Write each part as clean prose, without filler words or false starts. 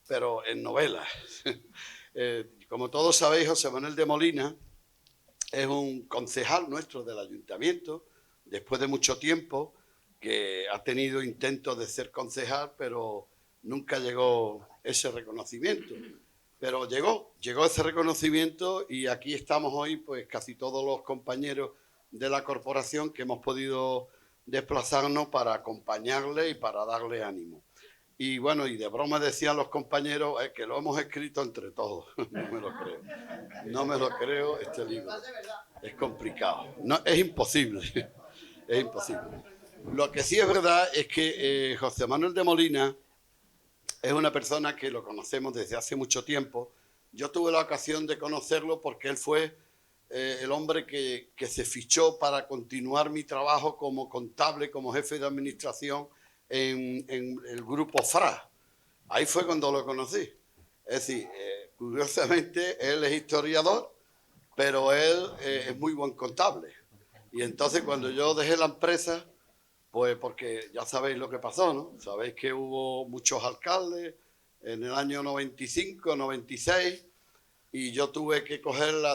pero en novelas. Como todos sabéis, José Manuel de Molina es un concejal nuestro del ayuntamiento, después de mucho tiempo, que ha tenido intentos de ser concejal, pero nunca llegó ese reconocimiento. Pero llegó ese reconocimiento y aquí estamos hoy, pues casi todos los compañeros de la corporación que hemos podido desplazarnos para acompañarle y para darle ánimo. Y bueno, y de broma decían los compañeros que lo hemos escrito entre todos. No me lo creo. No me lo creo, este libro. Es complicado. No, es imposible. Es imposible. Lo que sí es verdad es que José Manuel de Molina es una persona que lo conocemos desde hace mucho tiempo. Yo tuve la ocasión de conocerlo porque él fue el hombre que se fichó para continuar mi trabajo como contable, como jefe de administración en el grupo FRA. Ahí fue cuando lo conocí. Es decir, curiosamente, él es historiador, pero él es muy buen contable. Y entonces cuando yo dejé la empresa, pues porque ya sabéis lo que pasó, ¿no? Sabéis que hubo muchos alcaldes en el año 95, 96, y yo tuve que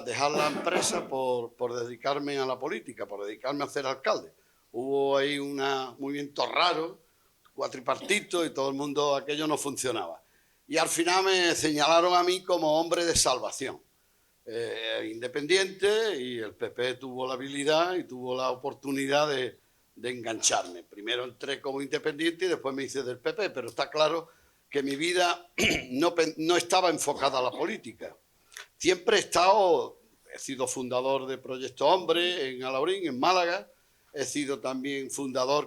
dejar la empresa por dedicarme a la política, por dedicarme a ser alcalde. Hubo ahí un movimiento raro, cuatripartito, y todo el mundo, aquello no funcionaba. Y al final me señalaron a mí como hombre de salvación. Independiente, y el PP tuvo la habilidad y tuvo la oportunidad de engancharme. Primero entré como independiente y después me hice del PP, pero está claro que mi vida no estaba enfocada a la política. Siempre he sido fundador de Proyecto Hombre en Alhaurín, en Málaga, he sido también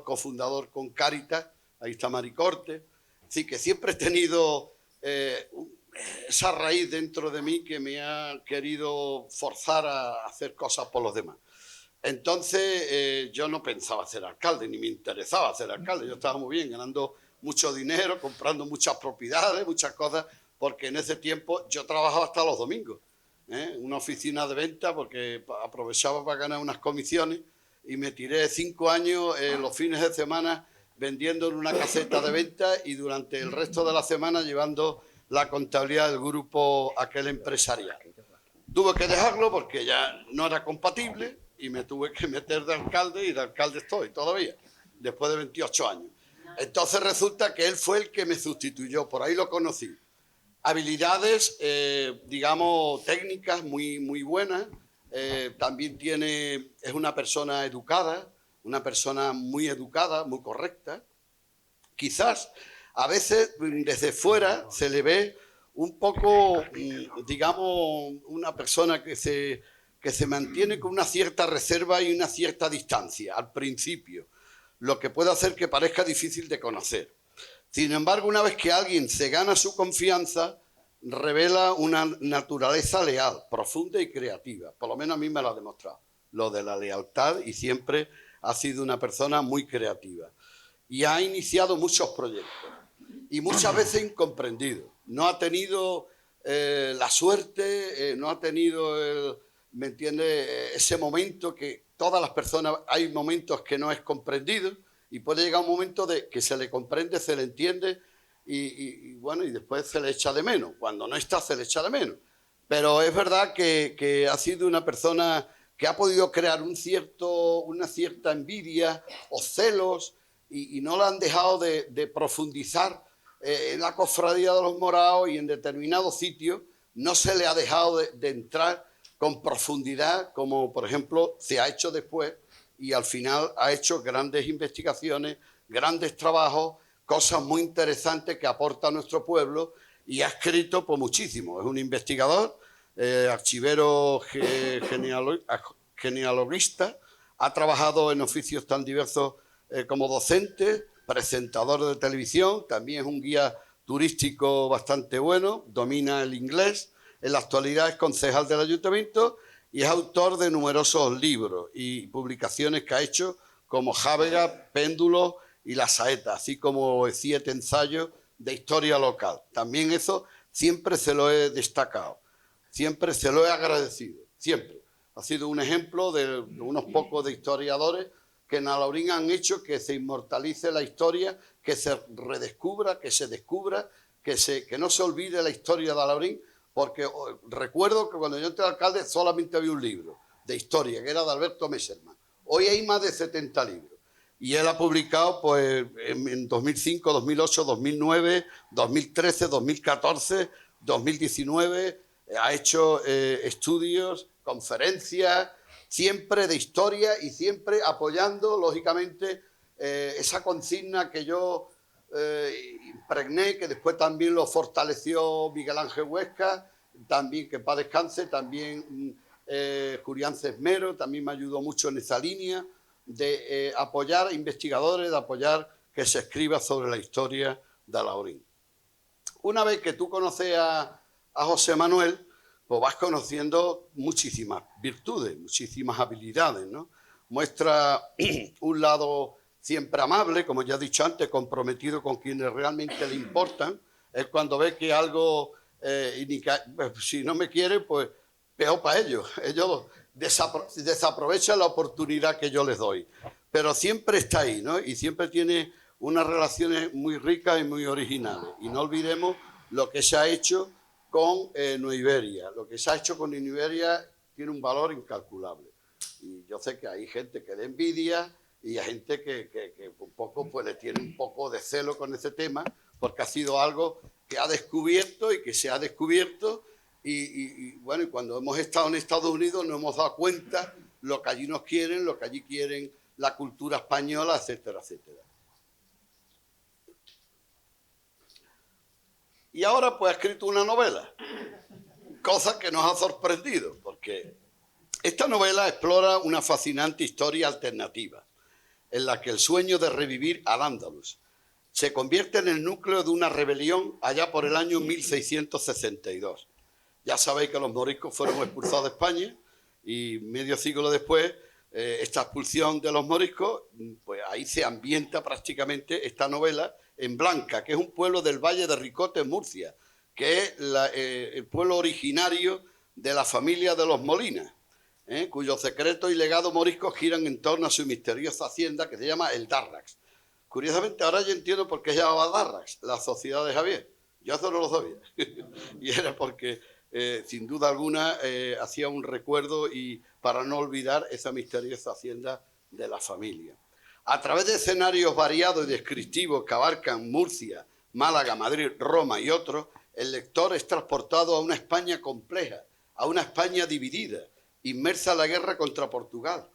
cofundador con Cáritas, ahí está Maricorte, así que siempre he tenido esa raíz dentro de mí que me ha querido forzar a hacer cosas por los demás. Entonces yo no pensaba ser alcalde, ni me interesaba ser alcalde. Yo estaba muy bien, ganando mucho dinero, comprando muchas propiedades, muchas cosas, porque en ese tiempo yo trabajaba hasta los domingos, una oficina de venta, porque aprovechaba para ganar unas comisiones y me tiré 5 años los fines de semana vendiendo en una caseta de venta y durante el resto de la semana llevando la contabilidad del grupo aquel empresarial. Tuve que dejarlo porque ya no era compatible y me tuve que meter de alcalde y de alcalde estoy todavía, después de 28 años. Entonces resulta que él fue el que me sustituyó, por ahí lo conocí. Habilidades, digamos, técnicas muy buenas. También es una persona educada, una persona muy educada, muy correcta. Quizás a veces desde fuera se le ve un poco, digamos, una persona que se mantiene con una cierta reserva y una cierta distancia al principio, lo que puede hacer que parezca difícil de conocer. Sin embargo, una vez que alguien se gana su confianza, revela una naturaleza leal, profunda y creativa. Por lo menos a mí me lo ha demostrado, lo de la lealtad, y siempre ha sido una persona muy creativa. Y ha iniciado muchos proyectos y muchas veces incomprendido. No ha tenido la suerte, no ha tenido, ¿me entiende?, ese momento que todas las personas, hay momentos que no es comprendido y puede llegar un momento de que se le comprende, se le entiende y bueno, y después se le echa de menos. Cuando no está, se le echa de menos. Pero es verdad que ha sido una persona que ha podido crear una cierta envidia o celos y no la han dejado de profundizar en la cofradía de los morados, y en determinados sitios no se le ha dejado de entrar con profundidad, como por ejemplo se ha hecho después, y al final ha hecho grandes investigaciones, grandes trabajos, cosas muy interesantes que aporta a nuestro pueblo, y ha escrito pues muchísimo. Es un investigador, archivero genealogista, ha trabajado en oficios tan diversos como docente, presentador de televisión, también es un guía turístico bastante bueno, domina el inglés, en la actualidad es concejal del ayuntamiento y es autor de numerosos libros y publicaciones que ha hecho, como Jávega, Péndulo y La Saeta, así como 7 ensayos de historia local. También eso siempre se lo he destacado, siempre se lo he agradecido, siempre. Ha sido un ejemplo de unos pocos de historiadores que en Alhaurín han hecho que se inmortalice la historia, que se redescubra, que se descubra, que no se olvide la historia de Alhaurín, porque recuerdo que cuando yo entré alcalde solamente había un libro de historia, que era de Alberto Messerman. Hoy hay más de 70 libros. Y él ha publicado pues, en 2005, 2008, 2009, 2013, 2014, 2019, ha hecho estudios, conferencias, siempre de historia y siempre apoyando, lógicamente, esa consigna que yo impregné, que después también lo fortaleció Miguel Ángel Huesca, también que en paz descanse, también Julián Cesmero, también me ayudó mucho en esa línea de apoyar a investigadores, de apoyar que se escriba sobre la historia de Alhaurín. Una vez que tú conoces a José Manuel, pues vas conociendo muchísimas virtudes, muchísimas habilidades, ¿no? Muestra un lado siempre amable, como ya he dicho antes, comprometido con quienes realmente le importan. Es cuando ve que algo, si no me quiere, pues peor para ellos. Ellos desaprovechan la oportunidad que yo les doy. Pero siempre está ahí, ¿no? Y siempre tiene unas relaciones muy ricas y muy originales. Y no olvidemos lo que se ha hecho con Nuiberia. Lo que se ha hecho con Nuiberia tiene un valor incalculable. Y yo sé que hay gente que le envidia y hay gente que un poco pues le tiene un poco de celo con ese tema, porque ha sido algo que ha descubierto y que se ha descubierto y bueno, y cuando hemos estado en Estados Unidos nos hemos dado cuenta lo que allí nos quieren, lo que allí quieren la cultura española, etcétera, etcétera. Y ahora pues ha escrito una novela, cosa que nos ha sorprendido, porque esta novela explora una fascinante historia alternativa, en la que el sueño de revivir Al-Ándalus se convierte en el núcleo de una rebelión allá por el año 1662. Ya sabéis que los moriscos fueron expulsados de España y medio siglo después esta expulsión de los moriscos, pues ahí se ambienta prácticamente esta novela en Blanca, que es un pueblo del Valle de Ricote, en Murcia, que es el pueblo originario de la familia de los Molinas, cuyos secretos y legados moriscos giran en torno a su misteriosa hacienda que se llama el Darrax. Curiosamente, ahora yo entiendo por qué se llamaba Darrax, la sociedad de Javier. Yo eso no lo sabía. Y era porque, sin duda alguna, hacía un recuerdo y para no olvidar esa misteriosa hacienda de la familia. A través de escenarios variados y descriptivos que abarcan Murcia, Málaga, Madrid, Roma y otros, el lector es transportado a una España compleja, a una España dividida, inmersa en la guerra contra Portugal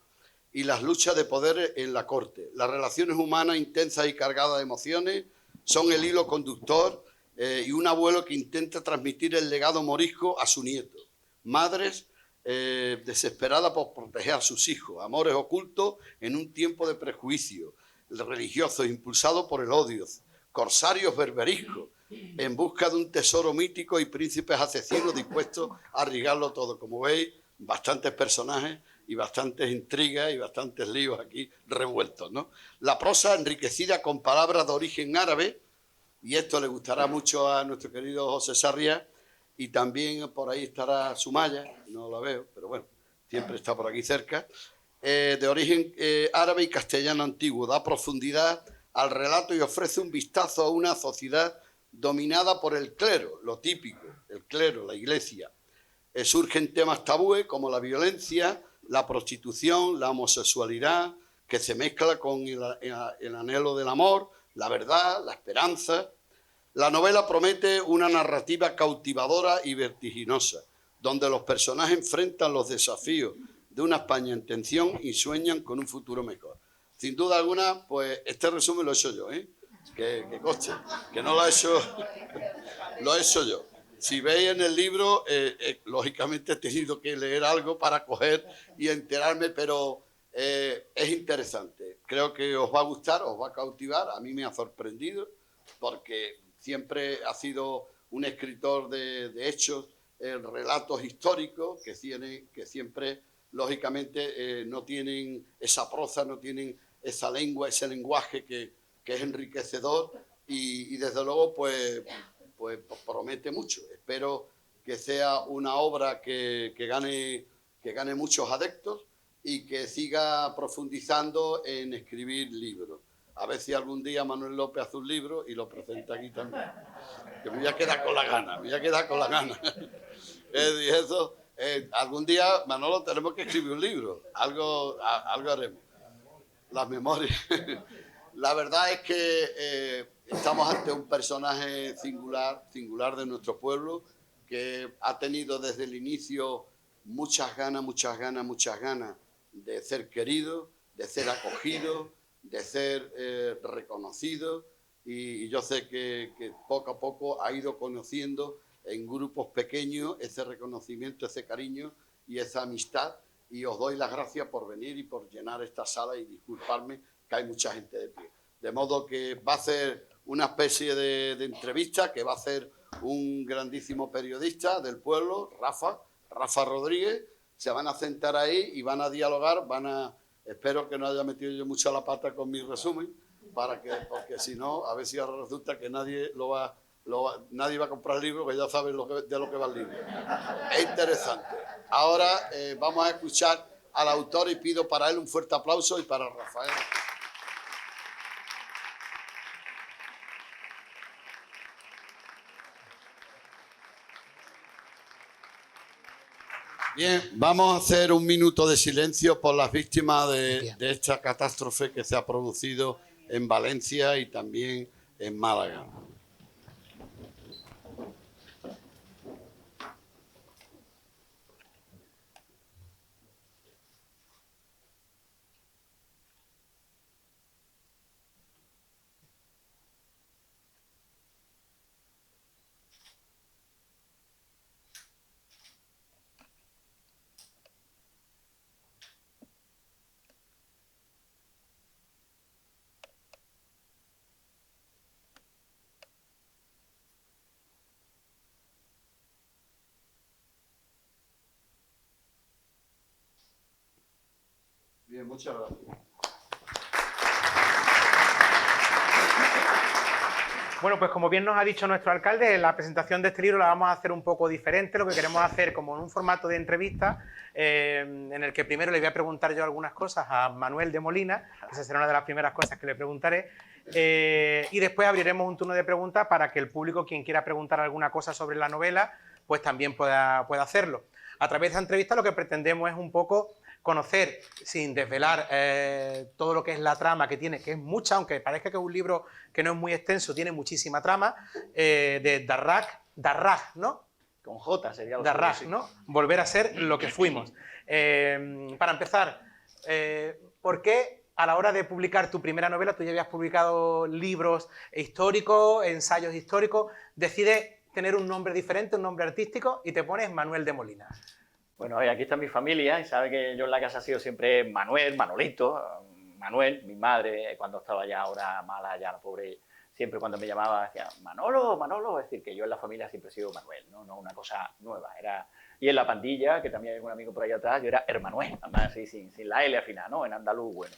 y las luchas de poder en la corte. Las relaciones humanas intensas y cargadas de emociones son el hilo conductor y un abuelo que intenta transmitir el legado morisco a su nieto. Madres desesperadas por proteger a sus hijos, amores ocultos en un tiempo de prejuicio, religiosos impulsados por el odio, corsarios berberiscos en busca de un tesoro mítico y príncipes asesinos dispuestos a arriesgarlo todo. Como veis, bastantes personajes y bastantes intrigas y bastantes líos aquí revueltos, ¿no? La prosa enriquecida con palabras de origen árabe, y esto le gustará mucho a nuestro querido José Sarriá, y también por ahí estará Sumaya, no la veo, pero bueno, siempre está por aquí cerca, de origen árabe y castellano antiguo, da profundidad al relato y ofrece un vistazo a una sociedad dominada por el clero, lo típico, el clero, la iglesia. Surgen temas tabúes como la violencia, la prostitución, la homosexualidad, que se mezcla con el anhelo del amor, la verdad, la esperanza. La novela promete una narrativa cautivadora y vertiginosa, donde los personajes enfrentan los desafíos de una España en tensión y sueñan con un futuro mejor. Sin duda alguna, pues este resumen lo he hecho yo, que conste, que no lo he hecho, lo he hecho yo. Si veis en el libro, lógicamente he tenido que leer algo para coger y enterarme, pero es interesante. Creo que os va a gustar, os va a cautivar. A mí me ha sorprendido porque siempre ha sido un escritor de hechos, relatos históricos que siempre, lógicamente, no tienen esa proza, no tienen esa lengua, ese lenguaje que es enriquecedor y desde luego, pues promete mucho. Espero que sea una obra que gane muchos adeptos y que siga profundizando en escribir libros. A ver si algún día Manuel López hace un libro y lo presenta aquí también. Que me voy a quedar con la gana, me voy a quedar con la gana. Y eso, algún día, Manolo, tenemos que escribir un libro. Algo haremos. Las memorias. La verdad es que estamos ante un personaje singular de nuestro pueblo, que ha tenido desde el inicio muchas ganas de ser querido, de ser acogido, de ser reconocido, y yo sé que poco a poco ha ido conociendo en grupos pequeños ese reconocimiento, ese cariño y esa amistad, y os doy las gracias por venir y por llenar esta sala, y disculparme que hay mucha gente de pie. De modo que va a ser una especie de entrevista que va a hacer un grandísimo periodista del pueblo, Rafa Rodríguez. Se van a sentar ahí y van a dialogar, espero que no haya metido yo mucho la pata con mi resumen, porque si no, a ver si ahora resulta que nadie nadie va a comprar el libro, que ya saben de lo que va el libro. Es interesante. Ahora vamos a escuchar al autor y pido para él un fuerte aplauso, y para Rafael. Bien, vamos a hacer un minuto de silencio por las víctimas de esta catástrofe que se ha producido en Valencia y también en Málaga. Bien, muchas gracias. Bueno, pues como bien nos ha dicho nuestro alcalde, la presentación de este libro la vamos a hacer un poco diferente. Lo que queremos hacer como en un formato de entrevista, en el que primero le voy a preguntar yo algunas cosas a Manuel de Molina, que esa será una de las primeras cosas que le preguntaré, y después abriremos un turno de preguntas para que el público, quien quiera preguntar alguna cosa sobre la novela, pues también pueda hacerlo. A través de esta entrevista lo que pretendemos es un poco conocer, sin desvelar todo lo que es la trama que tiene, que es mucha, aunque parezca que es un libro que no es muy extenso, tiene muchísima trama, de Darraj, ¿no? Con J sería lo Darraj, sí. ¿no? Volver a ser lo que fuimos. Para empezar, ¿por qué a la hora de publicar tu primera novela, tú ya habías publicado libros históricos, ensayos históricos, decides tener un nombre diferente, un nombre artístico, y te pones Manuel de Molina? Bueno, aquí está mi familia y sabe que yo en la casa he sido siempre Manuel, Manolito, Manuel, mi madre, cuando estaba ya ahora mala, ya la pobre, siempre cuando me llamaba decía Manolo, Manolo, es decir, que yo en la familia siempre he sido Manuel, no una cosa nueva. Y en la pandilla, que también hay un amigo por ahí atrás, yo era Hermanuel, además así, sin la L al final, ¿no? En andaluz, bueno.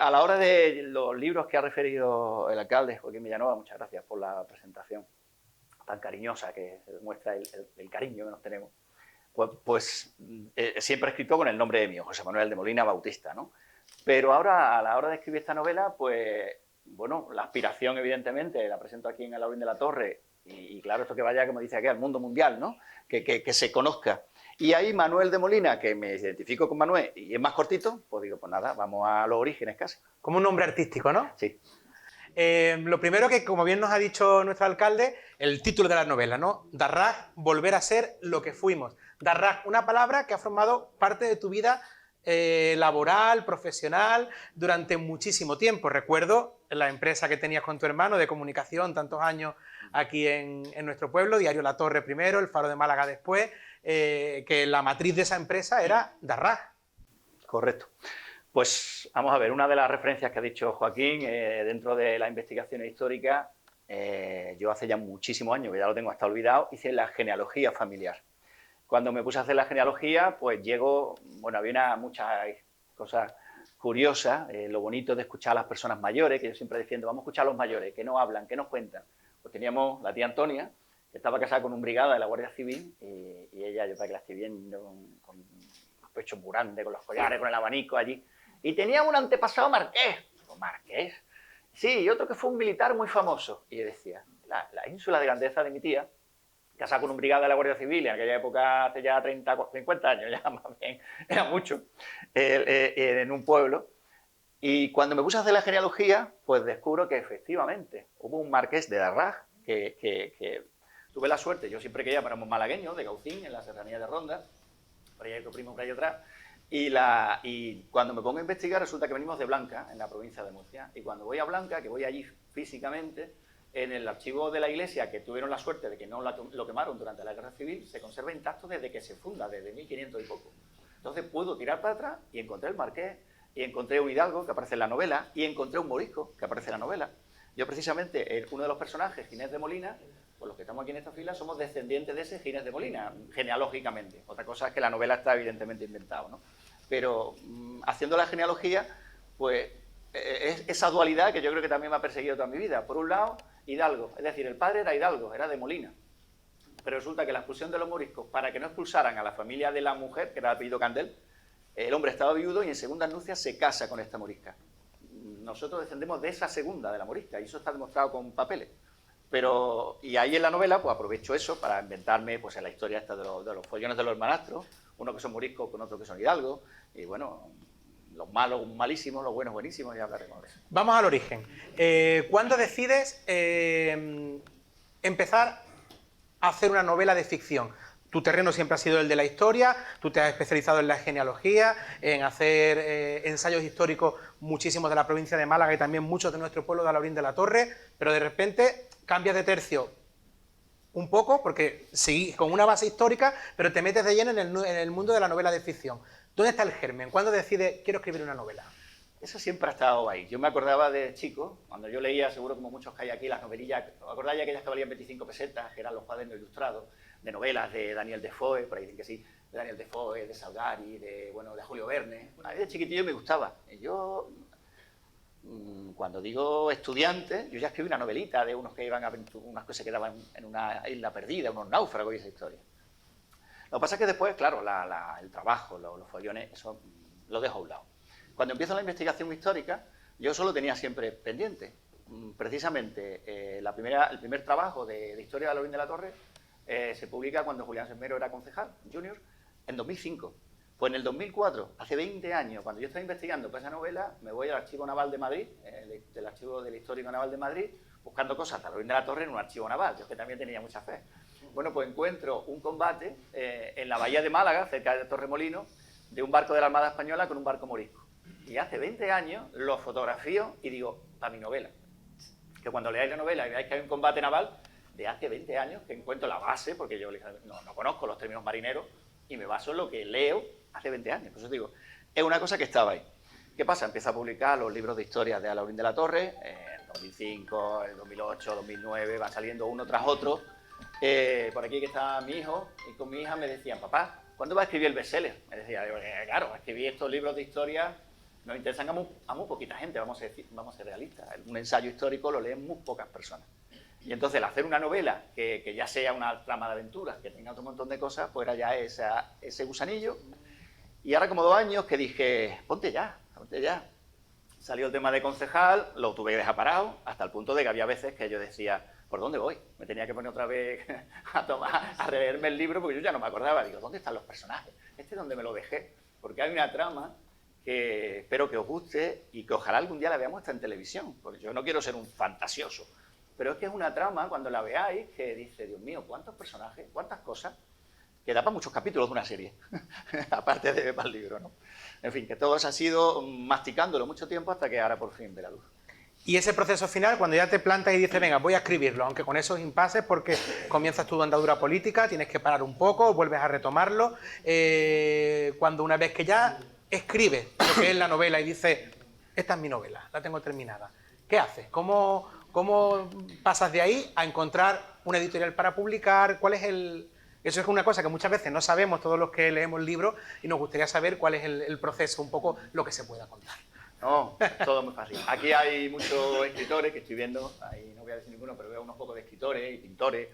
A la hora de los libros que ha referido el alcalde, Joaquín Villanueva, muchas gracias por la presentación tan cariñosa, que demuestra el cariño que nos tenemos. Pues siempre he escrito con el nombre de mío, José Manuel de Molina Bautista, ¿no? Pero ahora, a la hora de escribir esta novela, pues, bueno, la aspiración, evidentemente, la presento aquí en el Alaurín de la Torre, y claro, esto que vaya, como dice aquí, al mundo mundial, ¿no? Que se conozca. Y ahí Manuel de Molina, que me identifico con Manuel, y es más cortito, pues digo, pues nada, vamos a los orígenes casi. Como un nombre artístico, ¿no? Sí. Lo primero que, como bien nos ha dicho nuestro alcalde, el título de la novela, ¿no? Darraj, volver a ser lo que fuimos. Darraj, una palabra que ha formado parte de tu vida laboral, profesional, durante muchísimo tiempo. Recuerdo la empresa que tenías con tu hermano de comunicación, tantos años aquí en nuestro pueblo, Diario La Torre primero, El Faro de Málaga después, que la matriz de esa empresa era Darraj. Correcto. Pues vamos a ver, una de las referencias que ha dicho Joaquín, dentro de las investigaciones históricas, yo hace ya muchísimos años, que ya lo tengo hasta olvidado, hice la genealogía familiar. Cuando me puse a hacer la genealogía, pues había muchas cosas curiosas, lo bonito de escuchar a las personas mayores, que yo siempre defiendo, vamos a escuchar a los mayores, que no hablan, que nos cuentan. Pues teníamos la tía Antonia, que estaba casada con un brigada de la Guardia Civil, y ella, yo para que la estoy viendo, con los pechos muy grandes, con los collares, con el abanico allí. Y tenía un antepasado marqués, ¿marqués? Sí, y otro que fue un militar muy famoso. Y yo decía, la ínsula de grandeza de mi tía, casada con un brigada de la Guardia Civil, en aquella época, hace ya 30, 50 años, ya más bien, era mucho, en un pueblo. Y cuando me puse a hacer la genealogía, pues descubro que efectivamente hubo un marqués de Darraj que tuve la suerte, yo siempre quería, éramos malagueños, de Gaucín, en la serranía de Ronda, por ahí hay otro primo por ahí atrás, y cuando me pongo a investigar resulta que venimos de Blanca, en la provincia de Murcia, y cuando voy a Blanca, que voy allí físicamente, en el archivo de la iglesia, que tuvieron la suerte de que no lo quemaron durante la Guerra Civil, se conserva intacto desde que se funda, desde 1500 y poco. Entonces puedo tirar para atrás y encontré el marqués, y encontré un hidalgo que aparece en la novela, y encontré un morisco que aparece en la novela. Yo precisamente, uno de los personajes, Ginés de Molina, pues los que estamos aquí en esta fila somos descendientes de ese Ginés de Molina, genealógicamente. Otra cosa es que la novela está evidentemente inventada, ¿no? Pero haciendo la genealogía, pues es esa dualidad que yo creo que también me ha perseguido toda mi vida. Por un lado, hidalgo, es decir, el padre era hidalgo, era de Molina. Pero resulta que la expulsión de los moriscos, para que no expulsaran a la familia de la mujer, que era de apellido Candel, el hombre estaba viudo y en segunda nupcia se casa con esta morisca. Nosotros descendemos de esa segunda, de la morisca, y eso está demostrado con papeles. Pero, y ahí en la novela, pues aprovecho eso para inventarme, pues en la historia esta de los follones de los hermanastros, uno que son moriscos con otro que son hidalgos, y bueno, los malos malísimos, los buenos buenísimos, y hablaremos de eso. Vamos al origen. ¿Cuándo decides empezar a hacer una novela de ficción? Tu terreno siempre ha sido el de la historia, tú te has especializado en la genealogía, en hacer ensayos históricos muchísimos de la provincia de Málaga y también muchos de nuestro pueblo de Alhaurín de la Torre, pero de repente cambias de tercio un poco, porque seguís con una base histórica, pero te metes de lleno en el mundo de la novela de ficción. ¿Dónde está el germen? ¿Cuándo decides, quiero escribir una novela? Eso siempre ha estado ahí. Yo me acordaba de chico, cuando yo leía, seguro como muchos que hay aquí, las novelillas, ¿os acordáis de aquellas que valían 25 pesetas, que eran los cuadernos ilustrados, de novelas de Daniel Defoe, por ahí dicen que sí, de Daniel Defoe, de Salgari, de Julio Verne? A mí de chiquitillo me gustaba. Y yo, cuando digo estudiante, yo ya escribí una novelita de unos que iban a unas cosas que quedaban en una isla perdida, unos náufragos y esa historia. Lo que pasa es que después, claro, el trabajo, los follones, eso lo dejo a un lado. Cuando empiezo la investigación histórica, yo solo tenía siempre pendiente. Precisamente, el primer trabajo de historia de Alhaurín de la Torre se publica cuando Julián Sesmero era concejal, junior, en 2005. Pues en el 2004, hace 20 años, cuando yo estaba investigando para esa novela, me voy al Archivo Naval de Madrid, del Archivo del Histórico Naval de Madrid, buscando cosas de Alhaurín de la Torre en un archivo naval. Yo que también tenía mucha fe. Bueno, pues encuentro un combate en la bahía de Málaga, cerca de Torremolinos, de un barco de la Armada Española con un barco morisco. Y hace 20 años lo fotografío y digo, para mi novela. Que cuando leáis la novela y veáis que hay un combate naval, de hace 20 años que encuentro la base, porque yo no conozco los términos marineros, y me baso en lo que leo hace 20 años. Por eso digo, es una cosa que estaba ahí. ¿Qué pasa? Empieza a publicar los libros de historia de Alhaurín de la Torre, en 2005, en 2008, 2009, van saliendo uno tras otro. Por aquí que está mi hijo, y con mi hija me decían, papá, ¿cuándo va a escribir el bestseller? Me decía, claro, escribir estos libros de historia nos interesan a muy poquita gente, vamos a ser realistas. Un ensayo histórico lo leen muy pocas personas. Y entonces el hacer una novela que ya sea una trama de aventuras, que tenga otro montón de cosas, pues era ya ese gusanillo. Y ahora como 2 años que dije, ponte ya. Salió el tema de concejal, lo tuve que dejar parado, hasta el punto de que había veces que yo decía, ¿por dónde voy? Me tenía que poner otra vez a releerme el libro porque yo ya no me acordaba. Digo, ¿dónde están los personajes? ¿Este es donde me lo dejé? Porque hay una trama que espero que os guste y que ojalá algún día la veamos hasta en televisión, porque yo no quiero ser un fantasioso. Pero es que es una trama, cuando la veáis, que dice, Dios mío, ¿cuántos personajes? ¿Cuántas cosas? Que da para muchos capítulos de una serie, aparte de para el libro, ¿no? En fin, que todo se ha sido masticándolo mucho tiempo hasta que ahora por fin ve la luz. Y ese proceso final, cuando ya te plantas y dices, venga, voy a escribirlo, aunque con esos impases, porque comienzas tu andadura política, tienes que parar un poco, vuelves a retomarlo, cuando una vez que ya escribes lo que es la novela y dices, esta es mi novela, la tengo terminada, ¿qué haces? ¿Cómo pasas de ahí a encontrar una editorial para publicar? ¿Cuál es el...? Eso es una cosa que muchas veces no sabemos todos los que leemos libros y nos gustaría saber cuál es el proceso, un poco lo que se pueda contar. No, todo muy fácil. Aquí hay muchos escritores que estoy viendo, ahí no voy a decir ninguno, pero veo unos pocos de escritores y pintores.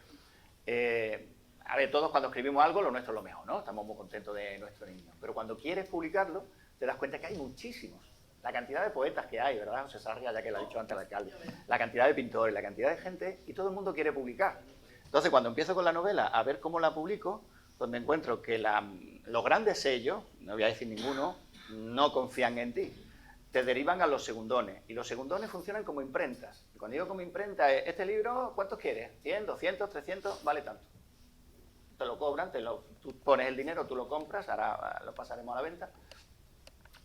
A ver, todos cuando escribimos algo, lo nuestro es lo mejor, ¿no? Estamos muy contentos de nuestro niño. Pero cuando quieres publicarlo, te das cuenta que hay muchísimos. la cantidad de poetas que hay, ¿verdad? José Sarria, ya que lo ha dicho antes el alcalde, la cantidad de pintores, la cantidad de gente, y todo el mundo quiere publicar. Entonces, cuando empiezo con la novela a ver cómo la publico, pues me encuentro que los grandes sellos, no voy a decir ninguno, no confían en ti. Te derivan a los segundones, y los segundones funcionan como imprentas. Y cuando digo como imprenta, este libro, ¿cuántos quieres? ¿100, 200, 300? Vale tanto. Te lo cobran, tú pones el dinero, tú lo compras, ahora lo pasaremos a la venta,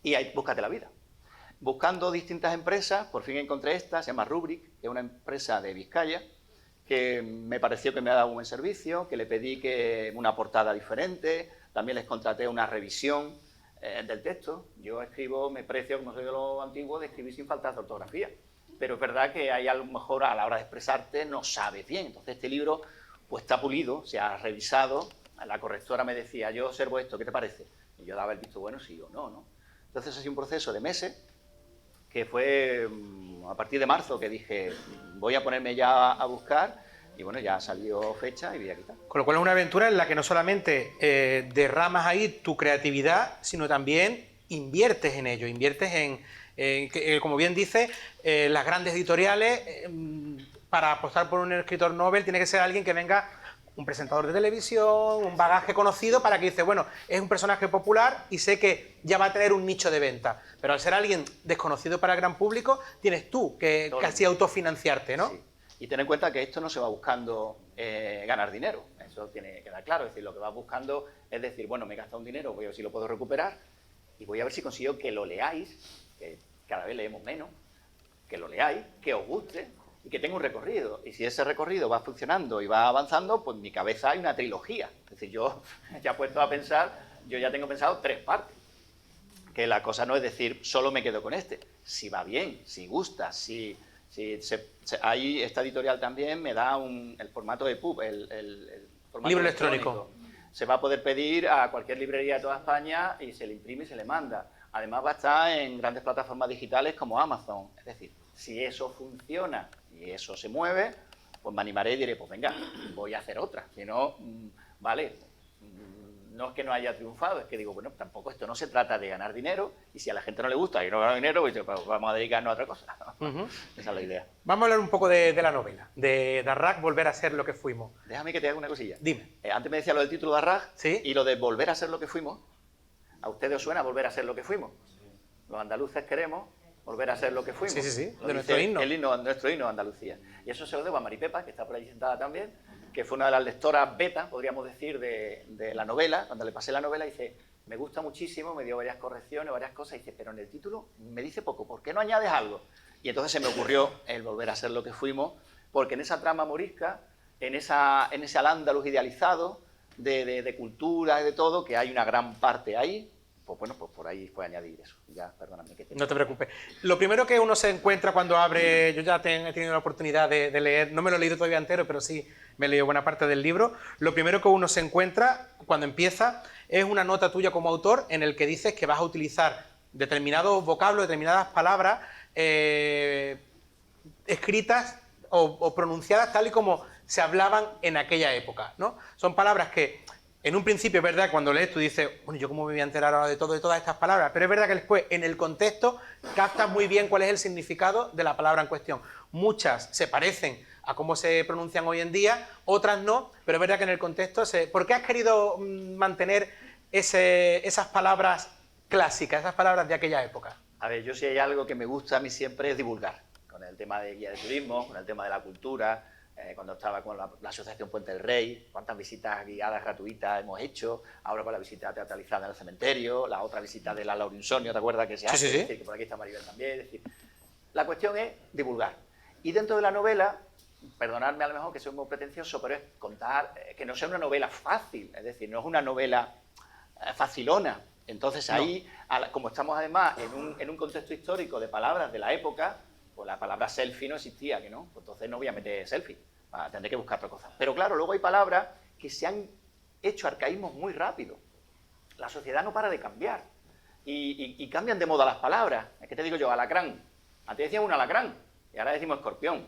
y ahí búscate la vida. Buscando distintas empresas, por fin encontré esta, se llama Rubric, que es una empresa de Vizcaya, que me pareció que me ha dado un buen servicio, que le pedí una portada diferente, también les contraté una revisión del texto. Yo escribo, me precio, como soy de lo antiguo, de escribir sin faltas de ortografía, pero es verdad que hay a lo mejor a la hora de expresarte no sabes bien. Entonces este libro pues está pulido, se ha revisado, la correctora me decía, yo observo esto, ¿qué te parece? Y yo daba el visto bueno sí o no, ¿no? Entonces ha sido un proceso de meses, que fue a partir de marzo que dije, voy a ponerme ya a buscar, y bueno, ya salió fecha y voy a quitar. Con lo cual es una aventura en la que no solamente derramas ahí tu creatividad, sino también inviertes en ello, inviertes como bien dices, las grandes editoriales, para apostar por un escritor Nobel tiene que ser alguien que venga, un presentador de televisión, un bagaje conocido, para que dice, bueno, es un personaje popular y sé que ya va a tener un nicho de venta. Pero al ser alguien desconocido para el gran público, tienes tú que casi autofinanciarte, ¿no? Sí. Y ten en cuenta que esto no se va buscando ganar dinero, eso tiene que quedar claro. Es decir, lo que vas buscando es decir, bueno, me he gastado un dinero, voy a ver si lo puedo recuperar y voy a ver si consigo que lo leáis, que cada vez leemos menos, que lo leáis, que os guste y que tenga un recorrido. Y si ese recorrido va funcionando y va avanzando, pues en mi cabeza hay una trilogía. Es decir, yo ya he puesto a pensar, yo ya tengo pensado 3 partes. Que la cosa no es decir, solo me quedo con este. Si va bien, si gusta, ahí esta editorial también me da el formato de pub, el formato libro electrónico. Se va a poder pedir a cualquier librería de toda España y se le imprime y se le manda. Además va a estar en grandes plataformas digitales como Amazon. Es decir, si eso funciona y eso se mueve, pues me animaré y diré, pues venga, voy a hacer otra. Si no, vale, no es que no haya triunfado, es que digo, bueno, tampoco esto no se trata de ganar dinero, y si a la gente no le gusta y no gana dinero, pues vamos a dedicarnos a otra cosa. Esa es la idea. Vamos a hablar un poco de la novela, de Darrach, volver a ser lo que fuimos. Déjame que te haga una cosilla. Dime. Antes me decía lo del título de Darrach, ¿Sí? Y lo de volver a ser lo que fuimos. ¿A ustedes os suena volver a ser lo que fuimos? Los andaluces queremos volver a ser lo que fuimos. Sí, sí, sí, Lo de nuestro dice himno. Nuestro himno de Andalucía. Y eso se lo debo a Maripepa, que está por ahí sentada también, que fue una de las lectoras beta, podríamos decir, de la novela. Cuando le pasé la novela, dice, me gusta muchísimo, me dio varias correcciones, varias cosas, y dice, pero en el título me dice poco, ¿por qué no añades algo? Y entonces se me ocurrió el volver a ser lo que fuimos, porque en esa trama morisca, en ese al-Ándalus idealizado, de cultura y de todo, que hay una gran parte ahí, pues bueno, pues por ahí fue añadir eso. Ya, perdóname. No te preocupes. Lo primero que uno se encuentra cuando abre, yo ya he tenido la oportunidad de leer, no me lo he leído todavía entero, pero sí me he leído buena parte del libro. Lo primero que uno se encuentra cuando empieza es una nota tuya como autor en el que dices que vas a utilizar determinados vocablos, determinadas palabras escritas o pronunciadas tal y como se hablaban en aquella época, ¿no? Son palabras que en un principio es verdad, cuando lees tú dices, bueno, ¿yo cómo me voy a enterar ahora de todas estas palabras? Pero es verdad que después, en el contexto, captas muy bien cuál es el significado de la palabra en cuestión. Muchas se parecen a cómo se pronuncian hoy en día, otras no, pero es verdad que en el contexto... ¿Por qué has querido mantener esas palabras clásicas, esas palabras de aquella época? A ver, yo si hay algo que me gusta a mí siempre es divulgar, con el tema de guía de turismo, con el tema de la cultura. Cuando estaba con la Asociación Puente del Rey, cuántas visitas guiadas gratuitas hemos hecho, ahora con la visita teatralizada en el cementerio, la otra visita de la Laurinsonio, ¿te acuerdas que se hace? Sí, sí, sí. Es decir, que por aquí está Maribel también. Es decir, la cuestión es divulgar. Y dentro de la novela, perdonadme a lo mejor que soy muy pretencioso, pero es contar que no sea una novela fácil, es decir, no es una novela facilona. Entonces ahí, como estamos además en un contexto histórico de palabras de la época, pues la palabra selfie no existía, ¿que no? Pues entonces no voy a meter selfie, tendré que buscar otra cosa. Pero claro, luego hay palabras que se han hecho arcaísmos muy rápido. La sociedad no para de cambiar y cambian de moda las palabras. ¿Qué te digo yo? Alacrán. Antes decíamos un alacrán y ahora decimos escorpión.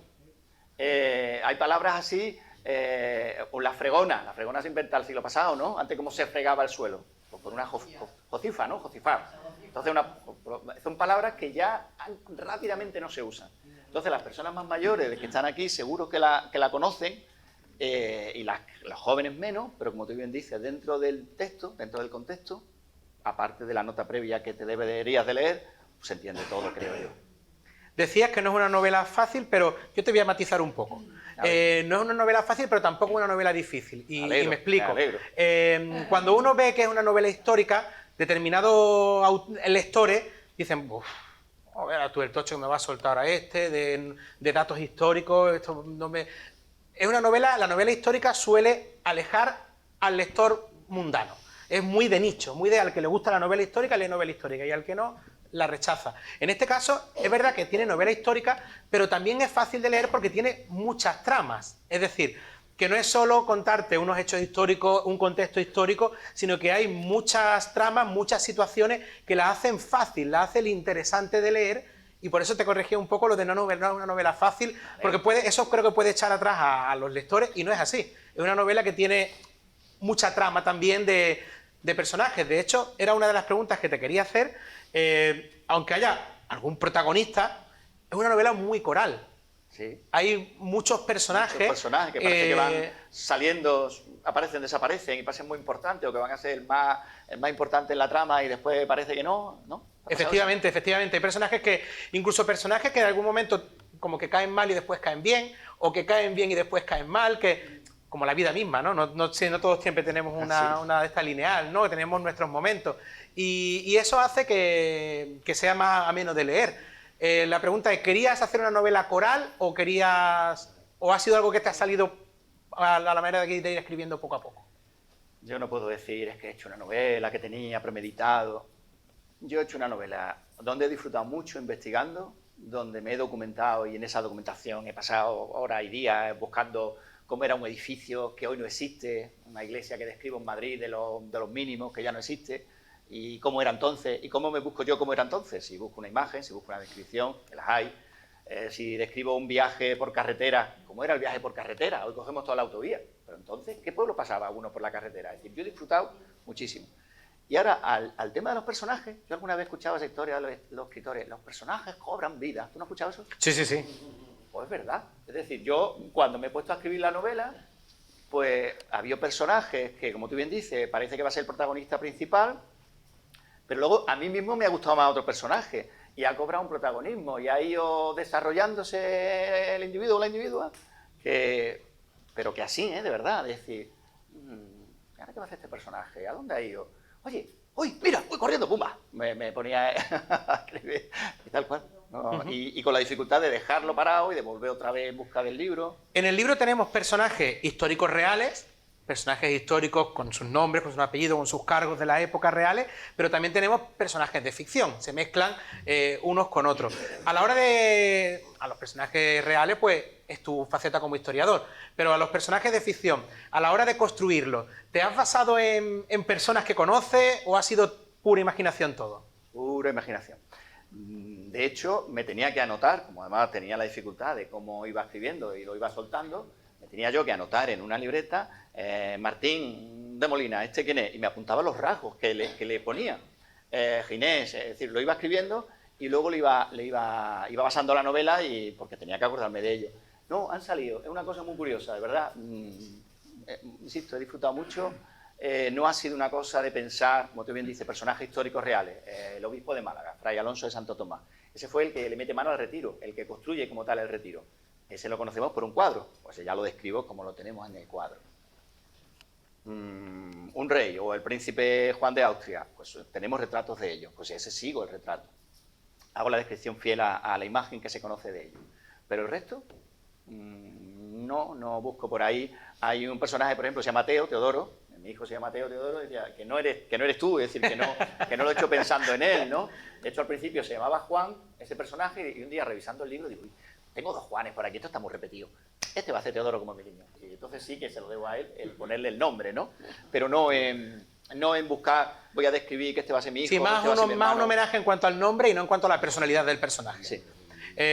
Hay palabras así, o la fregona se inventa el siglo pasado, ¿no? Antes, ¿cómo se fregaba el suelo? Pues por una jocifa, ¿no? Jocifar. Entonces son palabras que ya rápidamente no se usan. Entonces las personas más mayores que están aquí seguro que la conocen, y los jóvenes menos, pero como tú bien dices, dentro del texto, dentro del contexto, aparte de la nota previa que te deberías de leer, pues se entiende todo, creo yo. Decías que no es una novela fácil, pero yo te voy a matizar un poco. No es una novela fácil, pero tampoco una novela difícil. Y me explico. Cuando uno ve que es una novela histórica, determinados lectores dicen, a ver, tú el tocho que me va a soltar ahora de datos históricos, esto no me... Es una novela, la novela histórica suele alejar al lector mundano. Es muy de nicho, muy de al que le gusta la novela histórica, lee novela histórica, y al que no, la rechaza. En este caso, es verdad que tiene novela histórica, pero también es fácil de leer porque tiene muchas tramas. Es decir, que no es solo contarte unos hechos históricos, un contexto histórico, sino que hay muchas tramas, muchas situaciones que la hacen fácil, la hacen interesante de leer. Y por eso te corregí un poco lo de no es una novela fácil, porque eso creo que puede echar atrás a los lectores, y no es así. Es una novela que tiene mucha trama también de personajes. De hecho, era una de las preguntas que te quería hacer. Aunque haya algún protagonista, es una novela muy coral. Sí. Hay muchos personajes que parece que van saliendo, aparecen, desaparecen y parecen muy importantes, o que van a ser el más importante en la trama y después parece que no, ¿no? Efectivamente. Hay personajes que en algún momento como que caen mal y después caen bien, o que caen bien y después caen mal, que como la vida misma, ¿no? No todos siempre tenemos una de esta lineal, ¿no? Tenemos nuestros momentos. Y eso hace que sea más ameno de leer. La pregunta es, ¿querías hacer una novela coral o ha sido algo que te ha salido a la manera de ir escribiendo poco a poco? Yo no puedo decir, es que he hecho una novela que tenía premeditado. Yo he hecho una novela donde he disfrutado mucho investigando, donde me he documentado, y en esa documentación he pasado horas y días buscando cómo era un edificio que hoy no existe, una iglesia que describo en Madrid de los mínimos, que ya no existe, y cómo era entonces, y cómo me busco yo cómo era entonces, si busco una imagen, si busco una descripción, que las hay, si describo un viaje por carretera, cómo era el viaje por carretera, hoy cogemos toda la autovía, pero entonces, ¿qué pueblo pasaba uno por la carretera? Es decir, yo he disfrutado muchísimo. Y ahora, al tema de los personajes, yo alguna vez he escuchado esa historia de los escritores, los personajes cobran vida. ¿Tú no has escuchado eso? Sí. Pues es verdad. Es decir, yo cuando me he puesto a escribir la novela, pues había personajes que, como tú bien dices, parece que va a ser el protagonista principal, pero luego a mí mismo me ha gustado más otro personaje y ha cobrado un protagonismo y ha ido desarrollándose el individuo o la individua, pero que así, de verdad. Es decir, ¿ahora qué va a hacer este personaje? ¿A dónde ha ido? Oye, uy, mira, voy corriendo, pumba. Me ponía a escribir y tal cual. ¿No? Y con la dificultad de dejarlo parado y de volver otra vez en busca del libro. En el libro tenemos personajes históricos reales, personajes históricos con sus nombres, con sus apellidos, con sus cargos de la época reales, pero también tenemos personajes de ficción, se mezclan unos con otros. A los personajes reales, pues es tu faceta como historiador, pero a los personajes de ficción, a la hora de construirlos, ¿te has basado en personas que conoces o ha sido pura imaginación todo? Pura imaginación. De hecho, me tenía que anotar, como además tenía la dificultad de cómo iba escribiendo y lo iba soltando, me tenía yo que anotar en una libreta, Martín de Molina, ¿este quién es? Y me apuntaba los rasgos que le ponía. Ginés, es decir, lo iba escribiendo y luego le iba basando la novela porque tenía que acordarme de ello. No, han salido, es una cosa muy curiosa, de verdad. Insisto, he disfrutado mucho. No ha sido una cosa de pensar, como tú bien dices, personajes históricos reales. El obispo de Málaga, Fray Alonso de Santo Tomás. Ese fue el que le mete mano al retiro, el que construye como tal el retiro. Ese lo conocemos por un cuadro, pues ya lo describo como lo tenemos en el cuadro. Un rey o el príncipe Juan de Austria, pues tenemos retratos de ellos, pues ese sigo el retrato. Hago la descripción fiel a la imagen que se conoce de ellos. Pero el resto, no busco por ahí. Hay un personaje, por ejemplo, se llama Teodoro, mi hijo se llama Teodoro, decía que no eres tú, es decir, que no lo he hecho pensando en él, ¿no? De hecho, al principio se llamaba Juan, ese personaje, y un día revisando el libro digo, uy, tengo dos Juanes por aquí, esto está muy repetido. Este va a ser Teodoro como mi niño. Y entonces sí que se lo debo a él, el ponerle el nombre, ¿no? Pero no en buscar, voy a describir que este va a ser mi hijo. Sí, más un homenaje en cuanto al nombre y no en cuanto a la personalidad del personaje. Sí.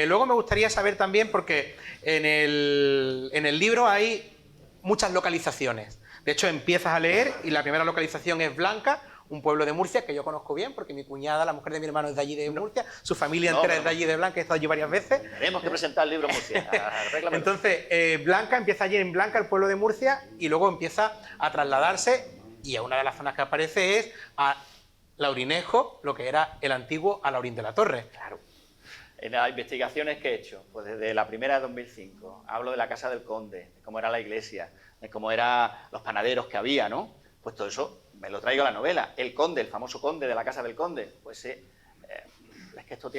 Luego me gustaría saber también, porque en el libro hay muchas localizaciones. De hecho, empiezas a leer y la primera localización es Blanca, un pueblo de Murcia que yo conozco bien, porque mi cuñada, la mujer de mi hermano, es de allí de Murcia, su familia entera es de allí de Blanca, he estado allí varias veces. Tenemos que presentar el libro Murcia. Entonces, Blanca empieza allí en Blanca, el pueblo de Murcia, y luego empieza a trasladarse, y a una de las zonas que aparece es a Laurinejo, lo que era el antiguo Alaurín de la Torre. Claro. En las investigaciones que he hecho, pues desde la primera de 2005, hablo de la Casa del Conde, de cómo era la iglesia, de cómo eran los panaderos que había, ¿no? Pues todo eso me lo traigo a la novela. El conde, el famoso conde de la Casa del Conde, pues es que esto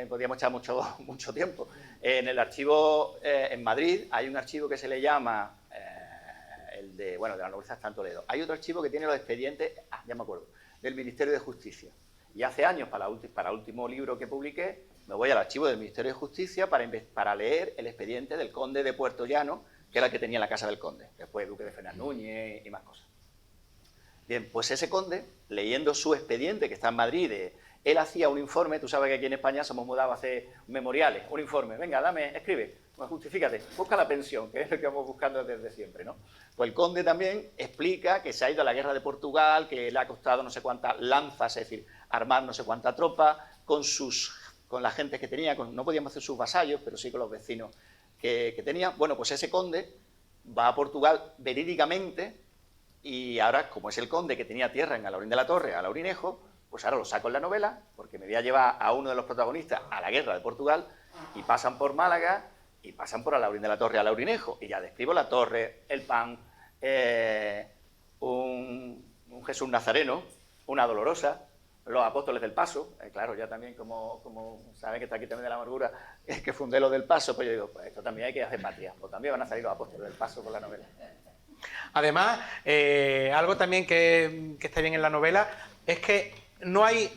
podríamos echar mucho tiempo. En el archivo, en Madrid, hay un archivo que se le llama, de la nobleza está en Toledo. Hay otro archivo que tiene los expedientes, ya me acuerdo, del Ministerio de Justicia. Y hace años, para el último libro que publiqué, me voy al archivo del Ministerio de Justicia para leer el expediente del conde de Puerto Llano, que era el que tenía la Casa del Conde, después Duque de Fernández Núñez y más cosas. Bien, pues ese conde, leyendo su expediente, que está en Madrid, él hacía un informe, tú sabes que aquí en España somos mudados a hacer memoriales, un informe, venga, escribe, justifícate, busca la pensión, que es lo que vamos buscando desde siempre, ¿no? Pues el conde también explica que se ha ido a la guerra de Portugal, que le ha costado no sé cuántas lanzas, es decir, armar no sé cuánta tropa, con la gente que tenía, no podíamos hacer sus vasallos, pero sí con los vecinos que tenía. Bueno, pues ese conde va a Portugal verídicamente, y ahora, como es el conde que tenía tierra en Alaurín de la Torre, a Laurinejo, pues ahora lo saco en la novela, porque me voy a llevar a uno de los protagonistas a la guerra de Portugal, y pasan por Málaga, y pasan por Alaurín de la Torre a Laurinejo, y ya describo la torre, el pan, un Jesús Nazareno, una Dolorosa, los apóstoles del Paso, claro, ya también como saben que está aquí también de la amargura, es que fundé lo del Paso, pues yo digo, pues esto también hay que hacer patria, pues también van a salir los apóstoles del Paso por la novela. Además, algo también que está bien en la novela es que no hay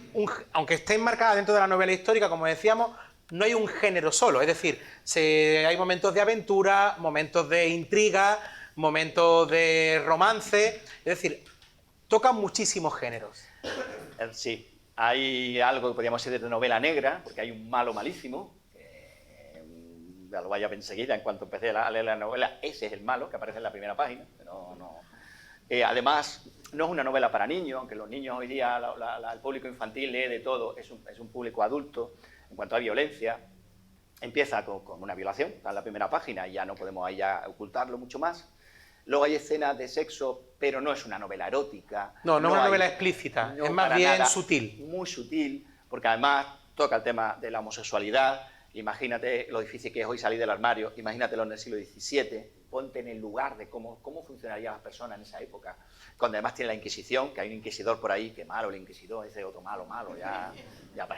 aunque esté enmarcada dentro de la novela histórica, como decíamos, no hay un género solo, es decir, hay momentos de aventura, momentos de intriga, momentos de romance, es decir, tocan muchísimos géneros. Sí, hay algo que podríamos decir de novela negra, porque hay un malo malísimo, ya lo vaya a ver enseguida, en cuanto empecé a leer la novela, ese es el malo que aparece en la primera página. Además, no es una novela para niños, aunque los niños hoy día, el público infantil lee de todo, es un público adulto. En cuanto a violencia, empieza con una violación, está en la primera página, y ya no podemos ahí ya ocultarlo mucho más. Luego hay escenas de sexo, pero no es una novela erótica. No es una novela explícita, es más bien sutil. Muy sutil, porque además toca el tema de la homosexualidad. Imagínate lo difícil que es hoy salir del armario, imagínatelo en el siglo XVII, ponte en el lugar de cómo funcionarían las personas en esa época, cuando además tiene la Inquisición, que hay un inquisidor por ahí, que malo el inquisidor, ese otro malo, ya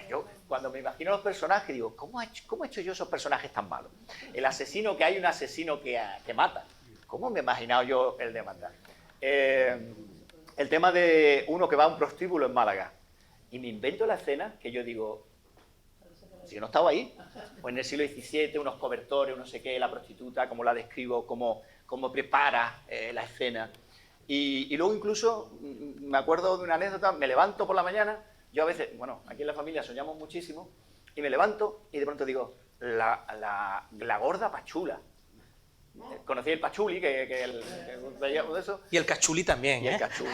yo cuando me imagino los personajes digo, ¿cómo he hecho yo esos personajes tan malos? El asesino, que hay un asesino que mata, ¿cómo me he imaginado yo el de matar? El tema de uno que va a un prostíbulo en Málaga, y me invento la escena que yo digo, si yo no estaba ahí, pues en el siglo XVII, unos cobertores, no sé qué, la prostituta, cómo la describo, cómo prepara la escena. Y luego incluso, me acuerdo de una anécdota, me levanto por la mañana, yo a veces, aquí en la familia soñamos muchísimo, y me levanto y de pronto digo, la gorda Pachula. Conocí el Pachuli, que veíamos eso. Y el Cachuli también, y el Cachuli.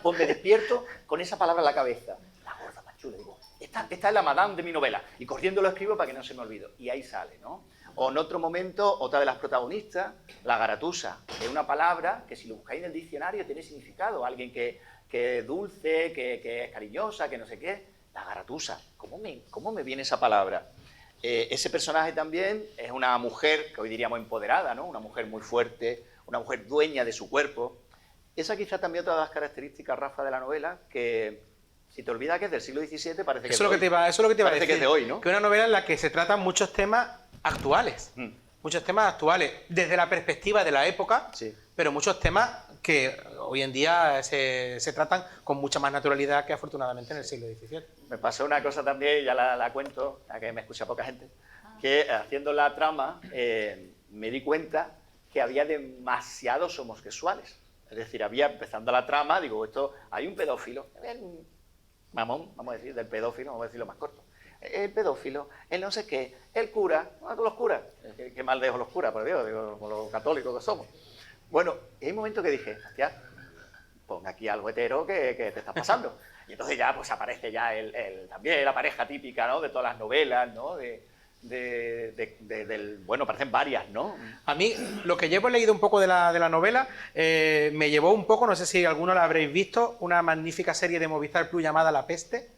Pues me despierto con esa palabra en la cabeza, la gorda Pachula, digo, esta es la madame de mi novela, y corriendo lo escribo para que no se me olvide, y ahí sale, ¿no? O en otro momento, otra de las protagonistas, la garatusa, que es una palabra que si lo buscáis en el diccionario tiene significado, alguien que es dulce, que es cariñosa, que no sé qué, la garatusa, ¿cómo me viene esa palabra? Ese personaje también es una mujer, que hoy diríamos empoderada, ¿no? Una mujer muy fuerte, una mujer dueña de su cuerpo. Esa quizá también otra de las características, Rafa, de la novela, que si te olvidas que es del siglo XVII, parece que es de hoy. Eso es lo que te iba a decir. Que es de hoy, ¿no? Que es una novela en la que se tratan muchos temas actuales. Muchos temas actuales, desde la perspectiva de la época, sí, pero muchos temas que hoy en día se tratan con mucha más naturalidad que afortunadamente en el siglo XVII. Me pasó una cosa también, ya la cuento, ya que me escucha poca gente, que haciendo la trama me di cuenta que había demasiados homosexuales. Es decir, empezando la trama, digo, hay un pedófilo, mamón, vamos a decir, del pedófilo, vamos a decirlo más corto. El pedófilo, el no sé qué, el cura, los curas, qué mal dejo los curas, por Dios, digo, como los católicos que somos. Bueno, hay un momento que dije, hostia, pon aquí algo hetero que te está pasando. Y entonces ya pues aparece ya también la pareja típica, ¿no? De todas las novelas, ¿no? Bueno, parecen varias, ¿no? A mí, lo que llevo leído un poco de la novela, me llevó un poco, no sé si alguno la habréis visto, una magnífica serie de Movistar Plus llamada La Peste.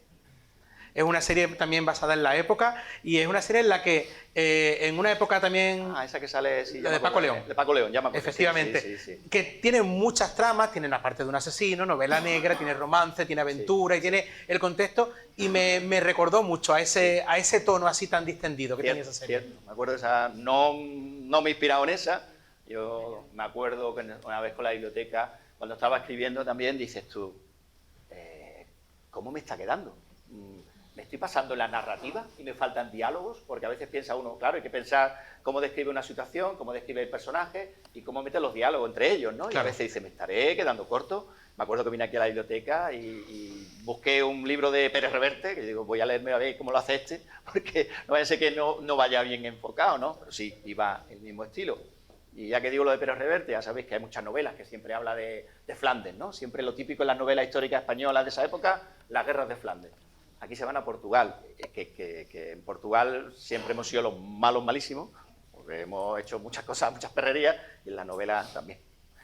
Es una serie también basada en la época y es una serie en la que en una época también... Ah, esa que sale... Sí, la de Paco León. De Paco León, ya me acuerdo. Efectivamente. Sí. Que tiene muchas tramas, tiene la parte de un asesino, novela negra, tiene romance, tiene aventura y tiene el contexto y me recordó mucho a ese tono así tan distendido que tenía esa serie. Cierto. Me acuerdo de esa... No me he inspirado en esa. Yo me acuerdo que una vez con la biblioteca, cuando estaba escribiendo también, dices tú, ¿cómo me está quedando? Me estoy pasando en la narrativa y me faltan diálogos, porque a veces piensa uno, claro, hay que pensar cómo describe una situación, cómo describe el personaje y cómo mete los diálogos entre ellos, ¿no? Claro. Y a veces dice, me estaré quedando corto. Me acuerdo que vine aquí a la biblioteca y busqué un libro de Pérez Reverte, que digo, voy a leerme a ver cómo lo hace este, porque no vaya a ser que no vaya bien enfocado, ¿no? Pero sí, iba el mismo estilo. Y ya que digo lo de Pérez Reverte, ya sabéis que hay muchas novelas que siempre habla de Flandes, ¿no? Siempre lo típico en las novelas históricas españolas de esa época, las guerras de Flandes. Aquí se van a Portugal, que en Portugal siempre hemos sido los malos malísimos, porque hemos hecho muchas cosas, muchas perrerías, y en la novela también.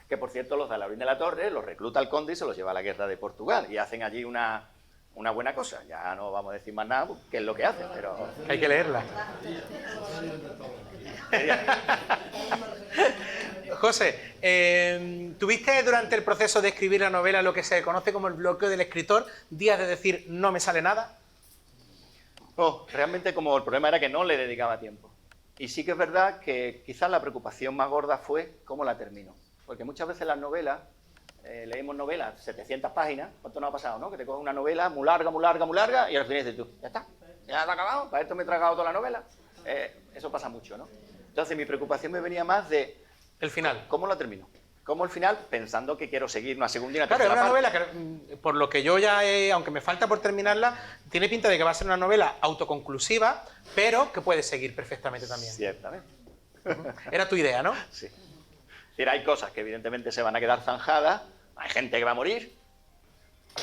Que por cierto, los de Alaurín de la Torre los recluta el conde y se los lleva a la guerra de Portugal, y hacen allí una buena cosa. Ya no vamos a decir más nada, qué es lo que hacen, pero... Hay que leerla. José, ¿tuviste durante el proceso de escribir la novela lo que se conoce como el bloqueo del escritor? ¿Días de decir, no me sale nada? No, realmente como el problema era que no le dedicaba tiempo. Y sí que es verdad que quizás la preocupación más gorda fue cómo la termino. Porque muchas veces las novelas, leemos novelas, 700 páginas, ¿cuánto nos ha pasado, no? Que te coges una novela muy larga, muy larga, muy larga, y al final dices tú, ya está acabado, para esto me he tragado toda la novela. Eso pasa mucho, ¿no? Entonces mi preocupación me venía más de... El final. ¿Cómo lo termino? ¿Cómo el final? Pensando que quiero seguir una segunda y una tercera parte. Claro, es una novela que, por lo que yo ya aunque me falta por terminarla, tiene pinta de que va a ser una novela autoconclusiva, pero que puede seguir perfectamente también. Ciertamente. Era tu idea, ¿no? Sí. Es decir, hay cosas que evidentemente se van a quedar zanjadas, hay gente que va a morir,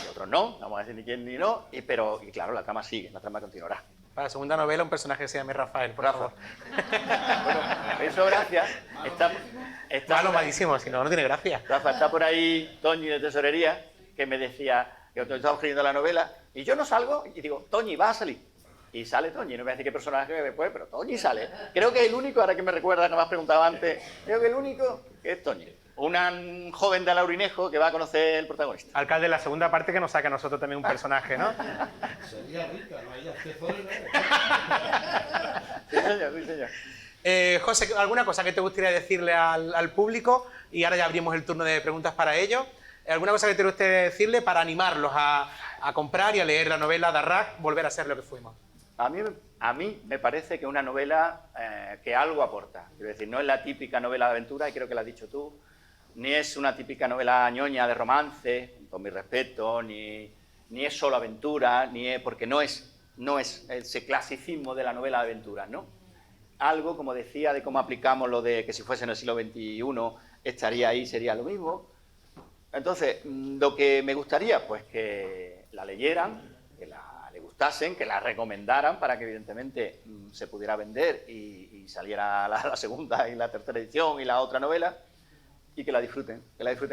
y otros no vamos a decir ni quién ni no, pero claro, la trama sigue, la trama continuará. Para la segunda novela, un personaje que se llame Rafael, por favor. Bueno, eso gracias. Está malo, malísimo, si no, no tiene gracia. Rafa, está por ahí Toñi de Tesorería, que me decía, que estaba escribiendo la novela, y yo no salgo, y digo, Toñi, va a salir. Y sale Toñi, no voy a decir qué personaje después, pero Toñi sale. Creo que es el único, ahora que me recuerdas, que me has preguntado antes, creo que el único es Toñi. Un joven de Alaurinejo que va a conocer el protagonista. Alcalde, la segunda parte que nos saque a nosotros también un personaje, ¿no? Sería rica, no hay accesorios. Sí, señor, sí, señor. José, ¿alguna cosa que te gustaría decirle al público? Y ahora ya abrimos el turno de preguntas para ellos. ¿Alguna cosa que te gustaría decirle para animarlos a comprar y a leer la novela de Arrach, Volver a ser lo que fuimos? A mí me parece que es una novela que algo aporta. Quiero decir, no es la típica novela de aventura, y creo que la has dicho tú, ni es una típica novela ñoña de romance, con mi respeto, ni es solo aventura, porque no es ese clasicismo de la novela de aventuras, ¿no? Algo, como decía, de cómo aplicamos lo de que si fuese en el siglo XXI estaría ahí, sería lo mismo. Entonces, lo que me gustaría, pues que la leyeran, que le gustasen, que la recomendaran para que evidentemente se pudiera vender y saliera la segunda y la tercera edición y la otra novela, y que la disfruten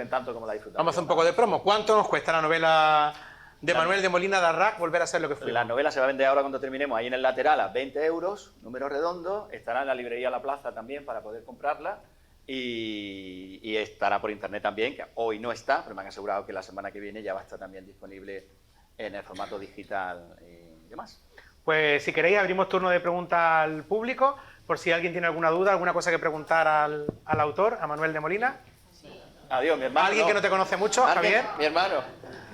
tanto como la disfrutan. Vamos a hacer un poco de promo. ¿Cuánto nos cuesta la novela de Manuel de Molina de Arrach, Volver a ser lo que fuimos? La novela se va a vender ahora cuando terminemos, ahí en el lateral, a 20 euros, número redondo, estará en la librería La Plaza también para poder comprarla, y estará por internet también, que hoy no está, pero me han asegurado que la semana que viene ya va a estar también disponible en el formato digital y demás. Pues si queréis abrimos turno de preguntas al público, por si alguien tiene alguna duda, alguna cosa que preguntar al autor, a Manuel de Molina. Adiós, mi hermano. ¿Alguien que no te conoce mucho, Javier? Mi hermano.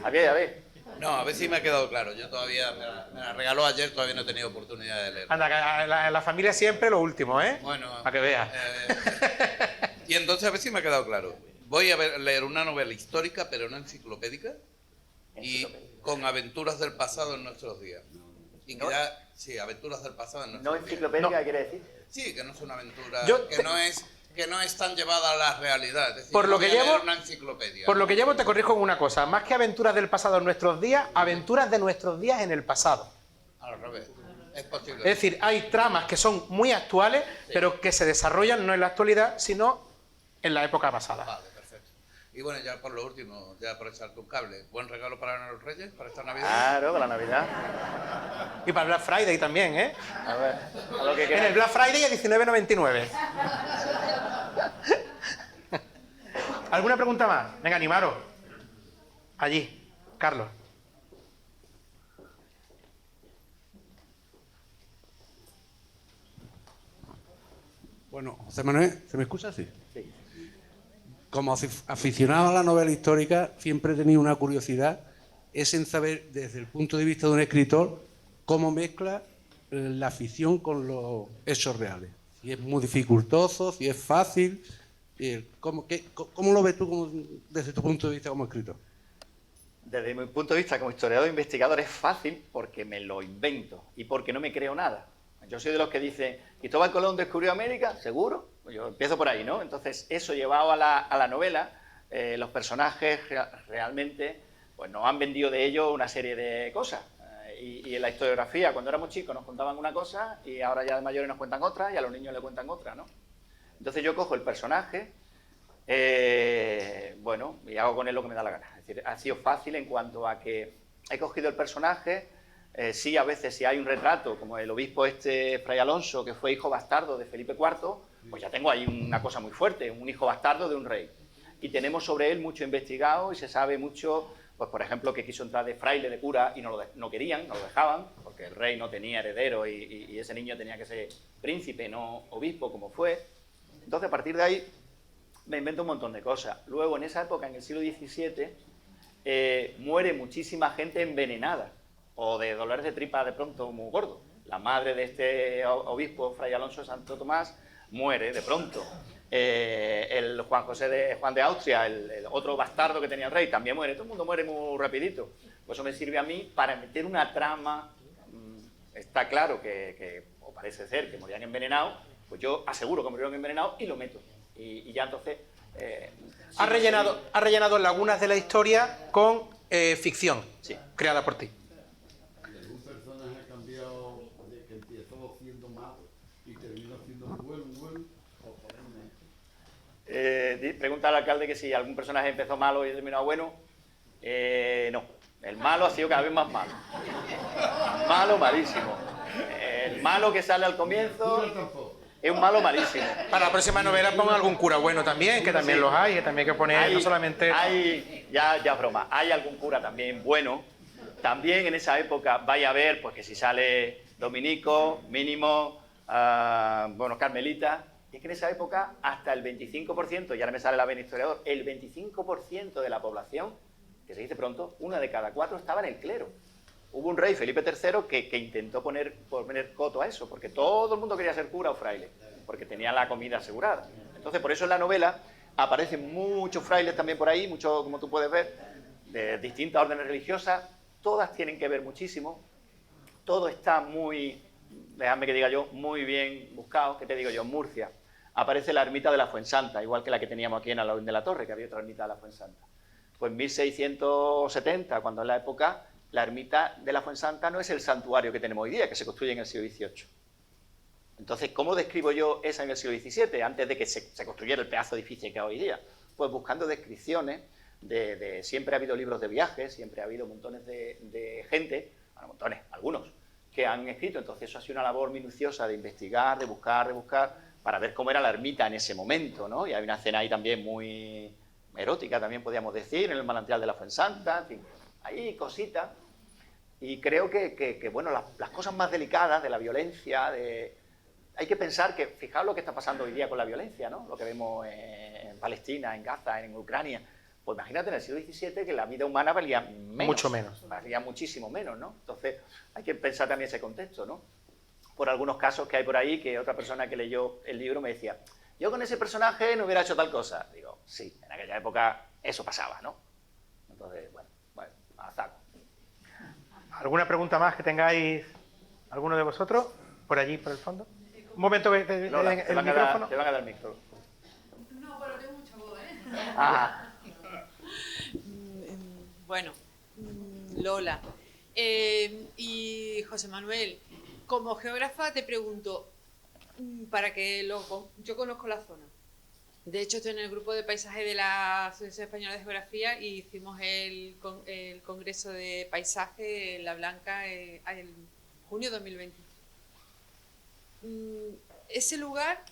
Javier. No, a ver si me ha quedado claro. Yo todavía, me la regaló ayer, todavía no he tenido oportunidad de leer. Anda, la familia siempre lo último, ¿eh? Bueno. Para que veas. Y entonces a ver si me ha quedado claro. Voy a leer una novela histórica, pero no enciclopédica, y con aventuras del pasado en nuestros días. Y que sí, aventuras del pasado en nuestros días. ¿No enciclopédica quiere decir? Sí, que no es una aventura, Yo que no es que no están llevadas a la realidad. Es decir, Por lo no que voy a llevo- leer una enciclopedia. Por lo que llevo te corrijo en una cosa, más que aventuras del pasado en nuestros días, aventuras de nuestros días en el pasado. Al revés. Es posible. Es decir, hay tramas que son muy actuales, pero que se desarrollan no en la actualidad, sino en la época pasada. Vale, perfecto. Y bueno, ya por lo último, ya por echarte un cable, ¿buen regalo para los Reyes, para esta Navidad? Claro, para la Navidad. Y para el Black Friday también, ¿eh? A ver, a lo que En quieras. el Black Friday a 19,99. ¿Alguna pregunta más? Venga, animaros. Allí, Carlos. Bueno, José Manuel, ¿se me escucha así? Sí. Como aficionado a la novela histórica, siempre he tenido una curiosidad, es en saber, desde el punto de vista de un escritor, cómo mezcla la ficción con los hechos reales. Si es muy dificultoso, si es fácil, ¿cómo lo ves tú desde tu punto de vista como escritor? Desde mi punto de vista como historiador e investigador es fácil porque me lo invento y porque no me creo nada. Yo soy de los que dicen, ¿Cristóbal Colón descubrió América? ¿Seguro? Pues yo empiezo por ahí, ¿no? Entonces, eso llevado a la novela, los personajes realmente pues nos han vendido de ello una serie de cosas. Y en la historiografía, cuando éramos chicos, nos contaban una cosa y ahora ya de mayores nos cuentan otra y a los niños le cuentan otra, ¿no? Entonces yo cojo el personaje, bueno, y hago con él lo que me da la gana. Es decir, ha sido fácil en cuanto a que he cogido el personaje. Sí, a veces si hay un retrato, como el obispo Fray Alonso, que fue hijo bastardo de Felipe IV, pues ya tengo ahí una cosa muy fuerte, un hijo bastardo de un rey. Y tenemos sobre él mucho investigado y se sabe mucho, pues por ejemplo, que quiso entrar de fraile, de cura, y no querían, no lo dejaban, porque el rey no tenía heredero y ese niño tenía que ser príncipe, no obispo, como fue. Entonces, a partir de ahí, me invento un montón de cosas. Luego, en esa época, en el siglo XVII, muere muchísima gente envenenada, o de dolores de tripa de pronto muy gordo. La madre de este obispo, Fray Alonso de Santo Tomás, muere de pronto. El Juan de Austria, el otro bastardo que tenía el rey, también muere. Todo el mundo muere muy rapidito. Pues eso me sirve a mí para meter una trama. Está claro o parece ser, que morían envenenados, pues yo aseguro que murieron envenenados y lo meto. Y ya entonces... Has rellenado lagunas de la historia con ficción, Sí. creada por ti. ¿Algún personaje ha cambiado de que empezó siendo malo y terminó siendo bueno? ¿O pregunta al alcalde que si algún personaje empezó malo y terminó bueno. No, el malo ha sido cada vez más malo. Malo, malísimo. El malo que sale al comienzo es un malo malísimo. Para la próxima novela ponga algún cura bueno también, que también los hay, que también hay que poner, no solamente... Ya broma, hay algún cura también bueno. También en esa época vaya a ver, pues que si sale dominico, mínimo, bueno, carmelita. Y es que en esa época hasta el 25%, y ahora me sale la vena historiador, el 25% de la población, que se dice pronto, 1 de cada 4 estaba en el clero. Hubo un rey, Felipe III, que intentó poner coto a eso, porque todo el mundo quería ser cura o fraile, porque tenía la comida asegurada. Entonces, por eso en la novela aparecen muchos frailes también por ahí, muchos, como tú puedes ver, de distintas órdenes religiosas, todas tienen que ver muchísimo, todo está muy, déjame que diga yo, muy bien buscado. ¿Qué te digo yo? En Murcia aparece la ermita de la Fuensanta, igual que la que teníamos aquí en Alaurín de la Torre, que había otra ermita de la Fuensanta. Pues en 1670, cuando es la época, la ermita de la Fuensanta no es el santuario que tenemos hoy día, que se construye en el siglo XVIII. Entonces, ¿cómo describo yo esa en el siglo XVII, antes de que se construyera el pedazo de edificio que hay hoy día? Pues buscando descripciones siempre ha habido libros de viajes, siempre ha habido montones de gente, bueno, montones, algunos, que han escrito. Entonces eso ha sido una labor minuciosa de investigar, de buscar, para ver cómo era la ermita en ese momento, ¿no? Y hay una escena ahí también muy erótica, también podríamos decir, en el manantial de la Fuensanta, en fin, hay cositas. Y creo que bueno, las cosas más delicadas de la violencia, hay que pensar que, fijaos lo que está pasando hoy día con la violencia, ¿no? Lo que vemos en Palestina, en Gaza, en Ucrania. Pues imagínate en el siglo XVII que la vida humana valía menos. Mucho menos. Valía muchísimo menos, ¿no? Entonces hay que pensar también ese contexto, ¿no? Por algunos casos que hay por ahí, que otra persona que leyó el libro me decía, yo con ese personaje no hubiera hecho tal cosa. Digo, sí, en aquella época eso pasaba, ¿no? Entonces, bueno, a saco. ¿Alguna pregunta más que tengáis alguno de vosotros? Por allí, por el fondo. Un momento, Lola, el micrófono. te van a dar el micro. Ah, Bueno, Lola. Y José Manuel, como geógrafa te pregunto, yo conozco la zona. De hecho, estoy en el grupo de paisaje de la Asociación Española de Geografía y hicimos el Congreso de Paisaje en La Blanca en junio de 2020. Ese lugar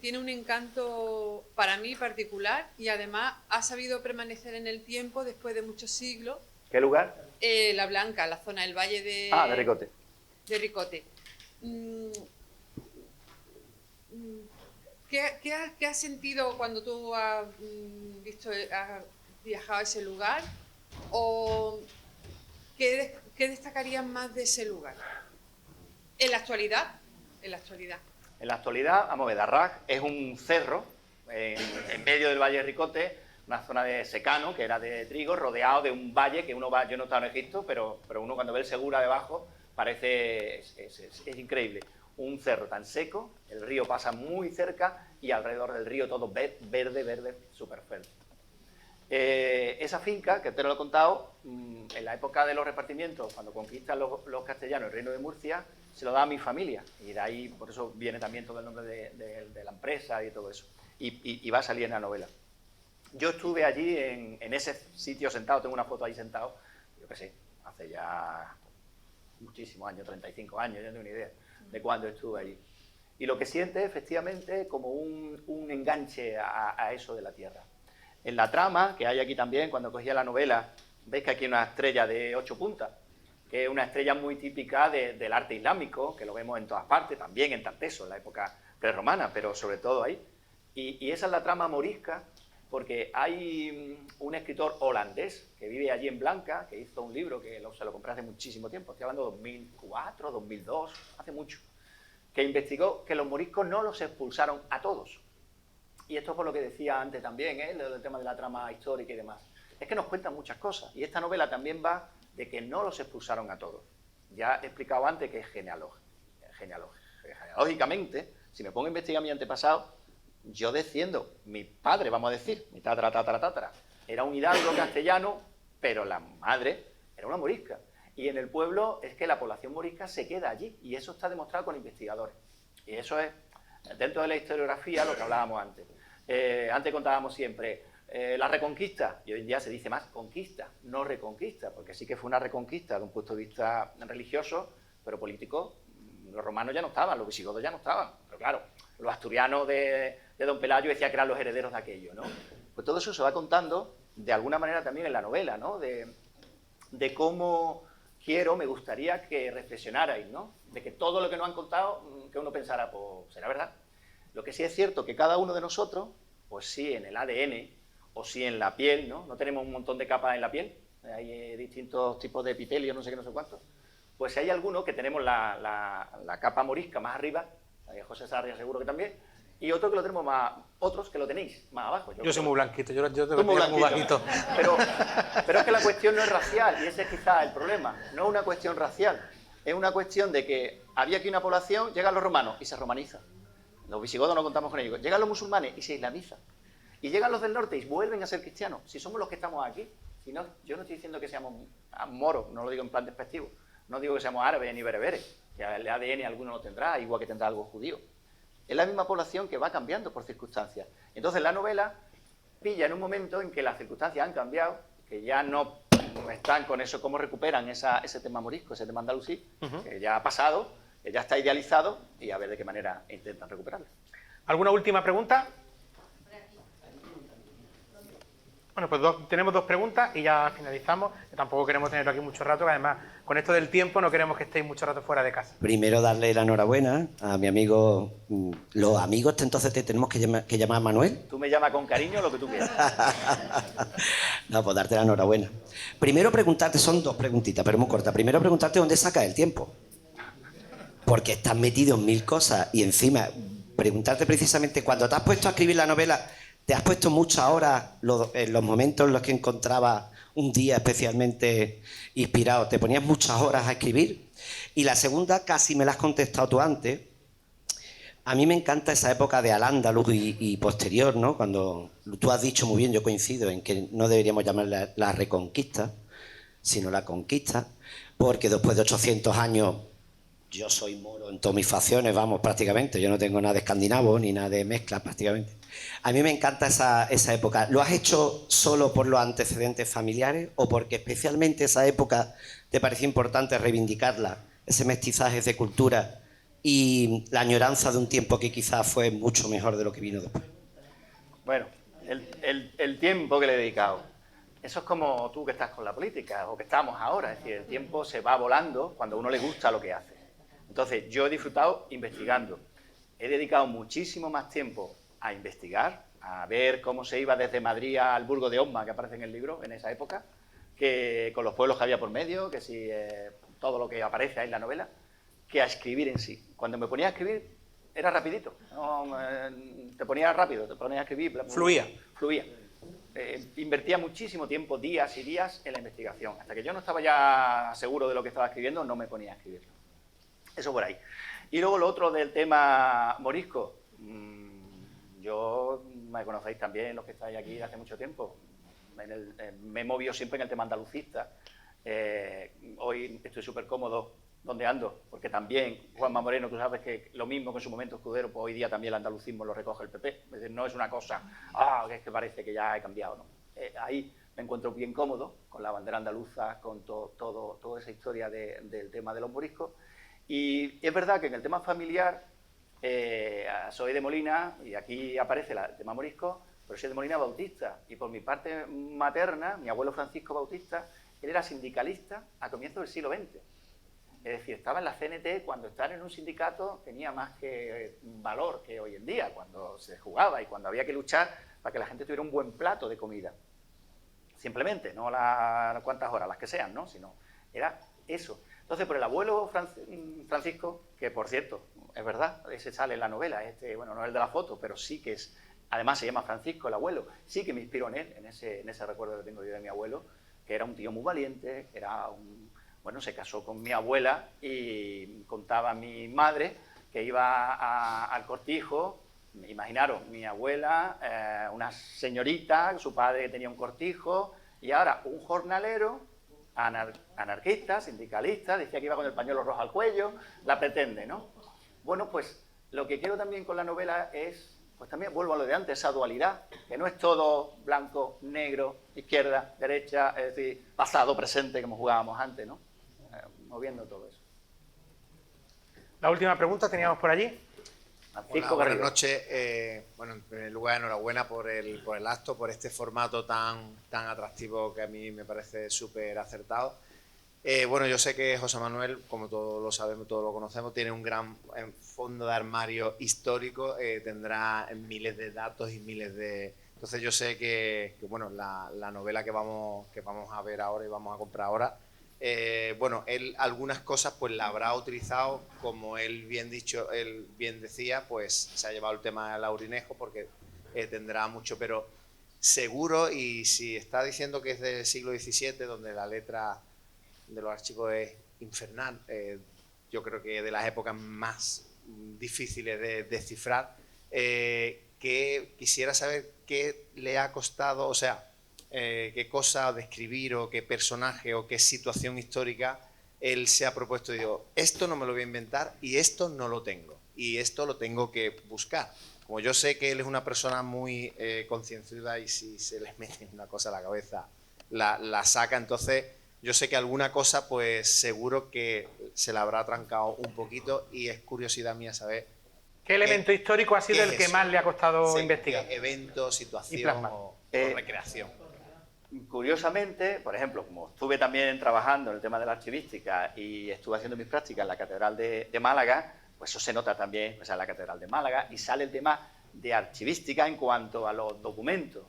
tiene un encanto para mí particular y además ha sabido permanecer en el tiempo después de muchos siglos. ¿qué lugar? La Blanca, la zona del Valle de Ricote. de Ricote. ¿Qué has sentido cuando tú has viajado a ese lugar? ¿O qué destacarías más de ese lugar? En la actualidad. En la actualidad, vamos a ver, Darrach es un cerro en medio del Valle de Ricote, una zona de secano, que era de trigo, rodeado de un valle que uno va, yo no estaba en Egipto, pero uno cuando ve el Segura debajo, parece, es increíble. Un cerro tan seco, el río pasa muy cerca y alrededor del río todo verde, súper verde. Esa finca, que te lo he contado, en la época de los repartimientos, cuando conquistan los castellanos el reino de Murcia, se lo da a mi familia, y de ahí, por eso viene también todo el nombre de la empresa y todo eso, y va a salir en la novela. Yo estuve allí en ese sitio sentado, tengo una foto ahí sentado, yo qué sé, hace ya muchísimos años, 35 años, yo no tengo ni idea de cuándo estuve allí. Y lo que siente efectivamente como un enganche a eso de la tierra. En la trama, que hay aquí también, cuando cogía la novela, veis que aquí hay una estrella de 8 puntas, que es una estrella muy típica del arte islámico, que lo vemos en todas partes, también en Tarteso, en la época prerromana, pero sobre todo ahí. Y esa es la trama morisca, porque hay un escritor holandés que vive allí en Blanca, que hizo un libro que se lo compré hace muchísimo tiempo, estoy hablando de 2004, 2002, hace mucho, que investigó que los moriscos no los expulsaron a todos. Y esto es por lo que decía antes también, el tema de la trama histórica y demás. Es que nos cuentan muchas cosas, y esta novela también va de que no los expulsaron a todos. Ya he explicado antes que es genealógicamente, si me pongo a investigar mi antepasado, yo desciendo, mi padre, vamos a decir, mi tatara, era un hidalgo castellano, pero la madre era una morisca. Y en el pueblo es que la población morisca se queda allí, y eso está demostrado con investigadores. Y eso es, dentro de la historiografía, lo que hablábamos antes. Antes contábamos siempre la reconquista, y hoy en día se dice más conquista, no reconquista, porque sí que fue una reconquista de un punto de vista religioso, pero político. Los romanos ya no estaban, los visigodos ya no estaban, pero claro, los asturianos de Don Pelayo decían que eran los herederos de aquello, ¿no? Pues todo eso se va contando de alguna manera también en la novela, ¿no? De cómo me gustaría que reflexionarais, ¿no? De que todo lo que nos han contado, que uno pensara, pues será verdad. Lo que sí es cierto que cada uno de nosotros, pues sí en el ADN, o sí en la piel, ¿no? No tenemos un montón de capas en la piel, hay distintos tipos de epitelios, no sé qué, no sé cuántos. Pues hay algunos que tenemos la capa morisca más arriba, José Sarria seguro que también, y otros que lo tenemos otros que lo tenéis más abajo. Yo soy muy blanquito, yo te muy bajito. Pero es que la cuestión no es racial, y ese es quizás el problema. No es una cuestión racial, es una cuestión de que había aquí una población, llegan los romanos y se romaniza. Los visigodos no contamos con ellos. Llegan los musulmanes y se islamizan. Y llegan los del norte y vuelven a ser cristianos. Si somos los que estamos aquí. Si no, yo no estoy diciendo que seamos moros, no lo digo en plan despectivo. No digo que seamos árabes ni bereberes, que el ADN alguno lo tendrá, igual que tendrá algo judío. Es la misma población que va cambiando por circunstancias. Entonces la novela pilla en un momento en que las circunstancias han cambiado, que ya no están con eso, cómo recuperan ese tema morisco, ese tema andalusí, que ya ha pasado, que ya está idealizado, y a ver de qué manera intentan recuperarlo. ¿Alguna última pregunta? Bueno, pues tenemos 2 preguntas y ya finalizamos. Tampoco queremos tenerlo aquí mucho rato, que además con esto del tiempo no queremos que estéis mucho rato fuera de casa. Primero darle la enhorabuena a mi amigo. Los amigos entonces te tenemos que llamar Manuel. Tú me llamas con cariño lo que tú quieras. No, pues darte la enhorabuena. Primero preguntarte, son 2 preguntitas, pero muy cortas. Primero preguntarte dónde sacas el tiempo. Porque estás metido en 1000 cosas y encima preguntarte precisamente cuando te has puesto a escribir la novela, ¿te has puesto muchas horas en los momentos en los que encontrabas un día especialmente inspirado? ¿Te ponías muchas horas a escribir? Y la segunda casi me la has contestado tú antes, A mí me encanta esa época de Al-Ándalus y posterior, ¿no? Cuando tú has dicho muy bien, yo coincido en que no deberíamos llamarla la reconquista, sino la conquista, porque después de 800 años yo soy moro en todas mis facciones, vamos, prácticamente. Yo no tengo nada de escandinavo ni nada de mezcla, prácticamente. A mí me encanta esa época. ¿Lo has hecho solo por los antecedentes familiares o porque especialmente esa época te pareció importante reivindicarla, ese mestizaje de cultura y la añoranza de un tiempo que quizás fue mucho mejor de lo que vino después? Bueno, el tiempo que le he dedicado. Eso es como tú que estás con la política o que estamos ahora. Es decir, el tiempo se va volando cuando a uno le gusta lo que hace. Entonces, yo he disfrutado investigando. He dedicado muchísimo más tiempo a investigar, a ver cómo se iba desde Madrid al Burgo de Osma, que aparece en el libro, en esa época, que con los pueblos que había por medio, que si todo lo que aparece ahí en la novela, que a escribir en sí. Cuando me ponía a escribir, era rapidito. No, te ponías rápido, te ponías a escribir. Fluía. Invertía muchísimo tiempo, días y días, en la investigación. Hasta que yo no estaba ya seguro de lo que estaba escribiendo, no me ponía a escribirlo. Eso por ahí. Y luego lo otro del tema morisco. Yo, me conocéis también, los que estáis aquí hace mucho tiempo. Me he movido siempre en el tema andalucista. Hoy estoy súper cómodo donde ando, porque también, Juanma Moreno, tú sabes que lo mismo que en su momento Escudero, pues hoy día también el andalucismo lo recoge el PP. Es decir, no es una cosa, que es que parece que ya he cambiado, ¿no? Ahí me encuentro bien cómodo, con la bandera andaluza, con toda esa historia del tema de los moriscos. Y es verdad que en el tema familiar, soy de Molina, y aquí aparece el tema morisco, pero soy de Molina Bautista, y por mi parte materna, mi abuelo Francisco Bautista, él era sindicalista a comienzos del siglo XX. Es decir, estaba en la CNT cuando estar en un sindicato tenía más que valor que hoy en día, cuando se jugaba y cuando había que luchar para que la gente tuviera un buen plato de comida. Simplemente, no cuántas horas, las que sean, ¿no? Sino era eso. Entonces, por el abuelo Francisco, que por cierto, es verdad, ese sale en la novela, bueno, no es el de la foto, pero sí que es, además se llama Francisco, el abuelo, sí que me inspiró en él, en ese recuerdo que tengo yo de mi abuelo, que era un tío muy valiente, que era bueno, se casó con mi abuela y contaba a mi madre que iba al cortijo. Imaginaros, mi abuela, una señorita, su padre tenía un cortijo, y ahora un jornalero, anarquista, sindicalista, decía que iba con el pañuelo rojo al cuello, la pretende, ¿no? Bueno, pues lo que quiero también con la novela es, pues también vuelvo a lo de antes, esa dualidad, que no es todo blanco, negro, izquierda, derecha, es decir, pasado, presente, como jugábamos antes, ¿no? Moviendo todo eso. La última pregunta teníamos por allí. Hola, buenas noches. Bueno, en primer lugar, enhorabuena por el acto, por este formato tan atractivo que a mí me parece súper acertado. Bueno, yo sé que José Manuel, como todos lo sabemos, todos lo conocemos, tiene un gran fondo de armario histórico, tendrá miles de datos y miles de... Entonces yo sé que bueno, la novela que vamos a ver ahora y vamos a comprar ahora, bueno, él algunas cosas pues la habrá utilizado, como él bien decía, pues se ha llevado el tema del Aurinejo porque tendrá mucho, pero seguro, y si está diciendo que es del siglo XVII, donde la letra de los archivos es infernal, yo creo que de las épocas más difíciles de descifrar, que quisiera saber qué le ha costado, o sea, qué cosa de escribir o qué personaje o qué situación histórica él se ha propuesto y digo, esto no me lo voy a inventar y esto no lo tengo y esto lo tengo que buscar. Como yo sé que él es una persona muy concienzuda y si se le mete una cosa a la cabeza la saca, entonces yo sé que alguna cosa pues seguro que se la habrá trancado un poquito y es curiosidad mía saber ¿qué elemento histórico ha sido el que más le ha costado investigar? Evento, situación o recreación. Curiosamente, por ejemplo, como estuve también trabajando en el tema de la archivística y estuve haciendo mis prácticas en la Catedral de Málaga, pues eso se nota también, o sea, en la Catedral de Málaga, y sale el tema de archivística en cuanto a los documentos.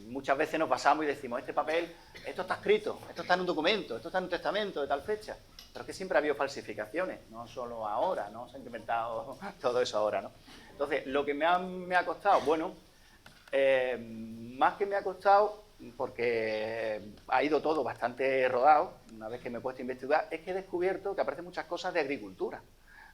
Muchas veces nos pasamos y decimos, este papel, esto está escrito, esto está en un documento, esto está en un testamento de tal fecha, pero es que siempre ha habido falsificaciones, no solo ahora, no se ha inventado todo eso ahora, ¿no? Entonces, lo que me ha costado, bueno, más que me ha costado, porque ha ido todo bastante rodado, una vez que me he puesto a investigar, es que he descubierto que aparecen muchas cosas de agricultura.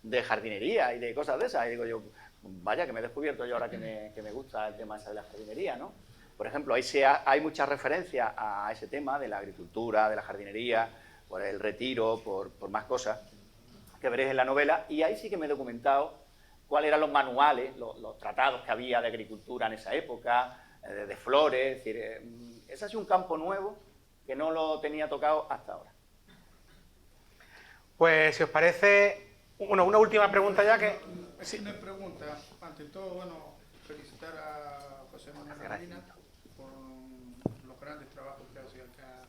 de jardinería y de cosas de esas. Y digo yo, vaya, que me he descubierto yo ahora que me gusta el tema ese de la jardinería, ¿no? Por ejemplo, hay muchas referencias a ese tema de la agricultura, de la jardinería, por el retiro, por más cosas que veréis en la novela. Y ahí sí que me he documentado cuáles eran los manuales, los tratados que había de agricultura en esa época, de flores. Es decir, ese ha sido un campo nuevo que no lo tenía tocado hasta ahora. Pues, si os parece, bueno, una última pregunta ya que... Sí, una pregunta. Ante todo, bueno, felicitar a José Manuel Medina por los grandes trabajos que hace acá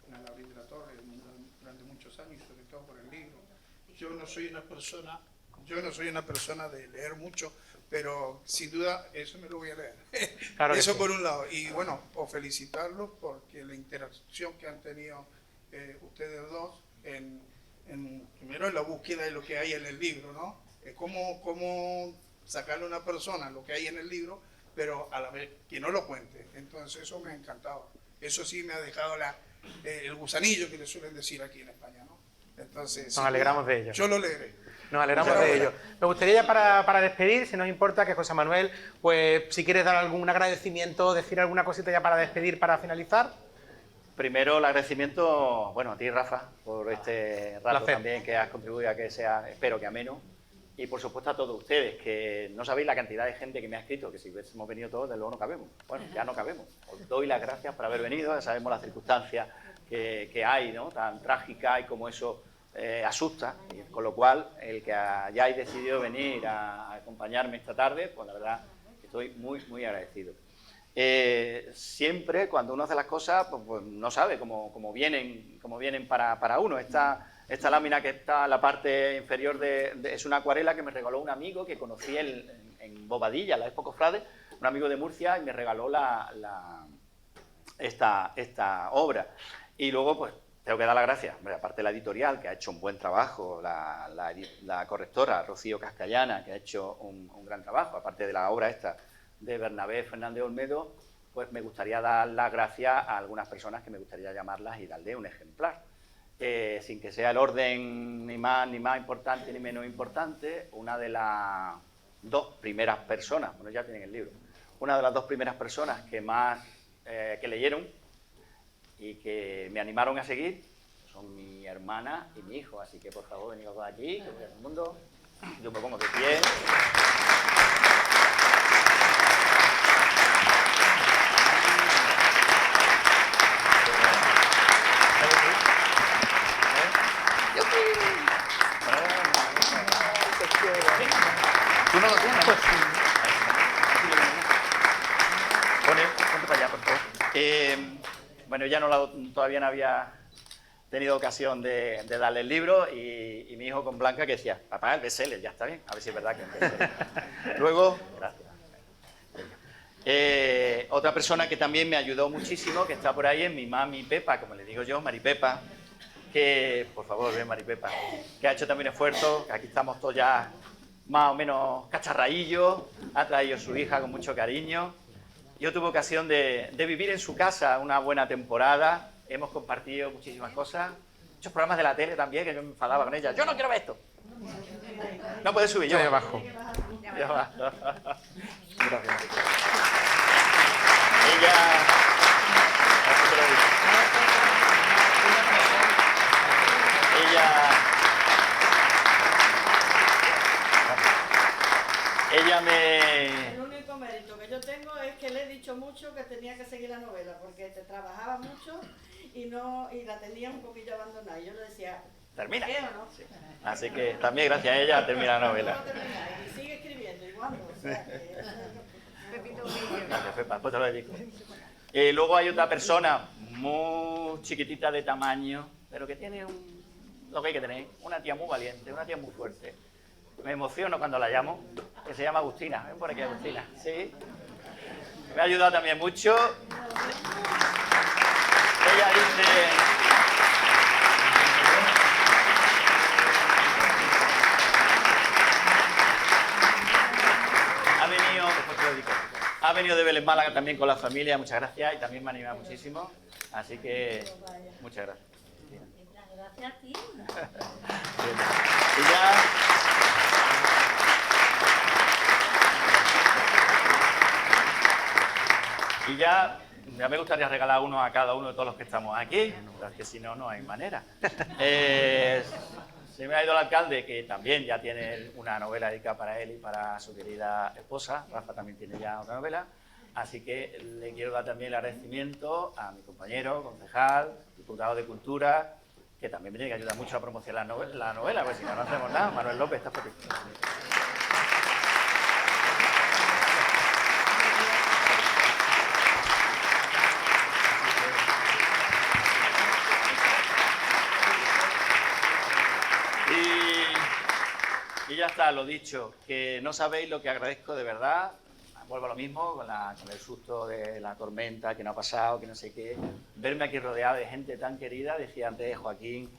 en el Laurel de la Torre durante muchos años, y sobre todo por el libro. Yo no soy una persona de leer mucho, pero sin duda eso me lo voy a leer. Claro eso sí. por un lado. Y bueno, os felicitarlos porque la interacción que han tenido ustedes dos primero en la búsqueda de lo que hay en el libro, ¿no? Cómo sacarle a una persona lo que hay en el libro, pero a la vez que no lo cuente. Entonces eso me ha encantado. Eso sí me ha dejado el gusanillo que le suelen decir aquí en España, ¿no? Entonces, nos alegramos de ello. Yo lo leeré. Nos alegramos de ello. Me gustaría ya para despedir, si nos importa, que José Manuel, pues si quieres dar algún agradecimiento, decir alguna cosita ya para despedir, para finalizar. Primero, el agradecimiento, bueno, a ti, Rafa, por este rato Placer. también que has contribuido a que sea, espero que ameno. Y por supuesto a todos ustedes, que no sabéis la cantidad de gente que me ha escrito, que si hubiésemos venido todos, de luego no cabemos. Bueno, ya no cabemos. Os doy las gracias por haber venido, ya sabemos las circunstancias que hay, ¿no? Tan trágicas, y como eso asusta. Y con lo cual, el que hayáis decidido venir a acompañarme esta tarde, pues la verdad estoy muy, muy agradecido. Siempre cuando uno hace las cosas, pues no sabe cómo vienen para uno. Esta lámina que está en la parte inferior es una acuarela que me regaló un amigo que conocí en Bobadilla, en la Expo Cofrades, un amigo de Murcia, y me regaló esta obra. Y luego, pues, tengo que dar las gracias, aparte de la editorial, que ha hecho un buen trabajo, la correctora Rocío Cascallana, que ha hecho un gran trabajo, aparte de la obra esta de Bernabé Fernández Olmedo, pues me gustaría dar las gracias a algunas personas que me gustaría llamarlas y darle un ejemplar. Sin que sea el orden ni más importante ni menos importante, una de las dos primeras personas, bueno, ya tienen el libro, una de las dos primeras personas que leyeron y que me animaron a seguir son mi hermana y mi hijo, así que por favor venid todos aquí, que todo el mundo, yo me pongo de pie. ¿Tú no lo tienes? Pues sí. Ponte para allá, por favor. Bueno, ya todavía no había tenido ocasión de darle el libro, y mi hijo con Blanca que decía, papá, el bestseller, ya está bien, a ver si es verdad que es un bestseller. Luego, gracias. Otra persona que también me ayudó muchísimo, que está por ahí, es mi mami Pepa, como le digo yo, Mari Pepa, que, por favor, ven Mari Pepa, que ha hecho también esfuerzo, que aquí estamos todos ya más o menos cacharraillos, ha traído su hija con mucho cariño. Yo tuve ocasión de vivir en su casa una buena temporada, hemos compartido muchísimas cosas, muchos programas de la tele también, que yo me enfadaba con ella, yo no quiero ver esto. No puedes subir, yo Ahí abajo. Ya va. Gracias. Ella me... El único mérito que yo tengo es que le he dicho mucho que tenía que seguir la novela, porque te trabajaba mucho y la tenía un poquillo abandonada. Y yo le decía, termina. ¿qué o no? Sí. Así que también gracias a ella termina la novela. No termina, y sigue escribiendo, y cuándo. O sea, que... Gracias, Pepa, después te lo dedico. Luego hay otra persona muy chiquitita de tamaño, pero que tiene lo que hay que tener, una tía muy valiente, una tía muy fuerte. Me emociono cuando la llamo, que se llama Agustina. Ven por aquí, Agustina. Sí. Me ha ayudado también mucho. Ella dice... Ha venido de Vélez Málaga también con la familia, muchas gracias, y también me anima muchísimo. Así que, muchas gracias. Gracias a ti. Y ya... Y ya me gustaría regalar uno a cada uno de todos los que estamos aquí, es que si no, no hay manera. Se me ha ido el alcalde, que también ya tiene una novela dedicada para él y para su querida esposa. Rafa también tiene ya otra novela. Así que le quiero dar también el agradecimiento a mi compañero, concejal, diputado de Cultura, que también me tiene que ayudar mucho a promocionar la novela, porque si no, no hacemos nada. Manuel López, está por aquí. Y ya está, lo dicho, que no sabéis lo que agradezco de verdad. Vuelvo a lo mismo, con el susto de la tormenta, que no ha pasado, que no sé qué. Verme aquí rodeado de gente tan querida, decía antes Joaquín,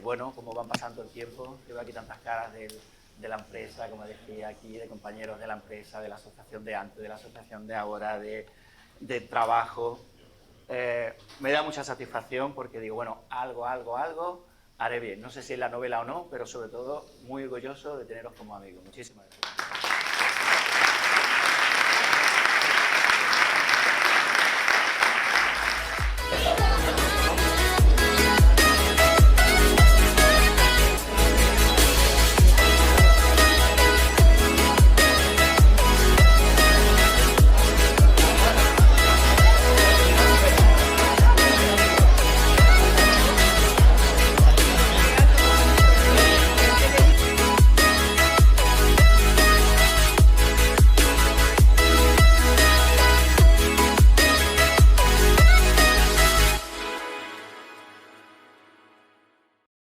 bueno, cómo van pasando el tiempo. Veo aquí tantas caras de la empresa, como decía aquí, de compañeros de la empresa, de la asociación de antes, de la asociación de ahora, de trabajo. Me da mucha satisfacción porque digo, bueno, algo haré bien. No sé si es la novela o no, pero sobre todo muy orgulloso de teneros como amigos. Muchísimas gracias.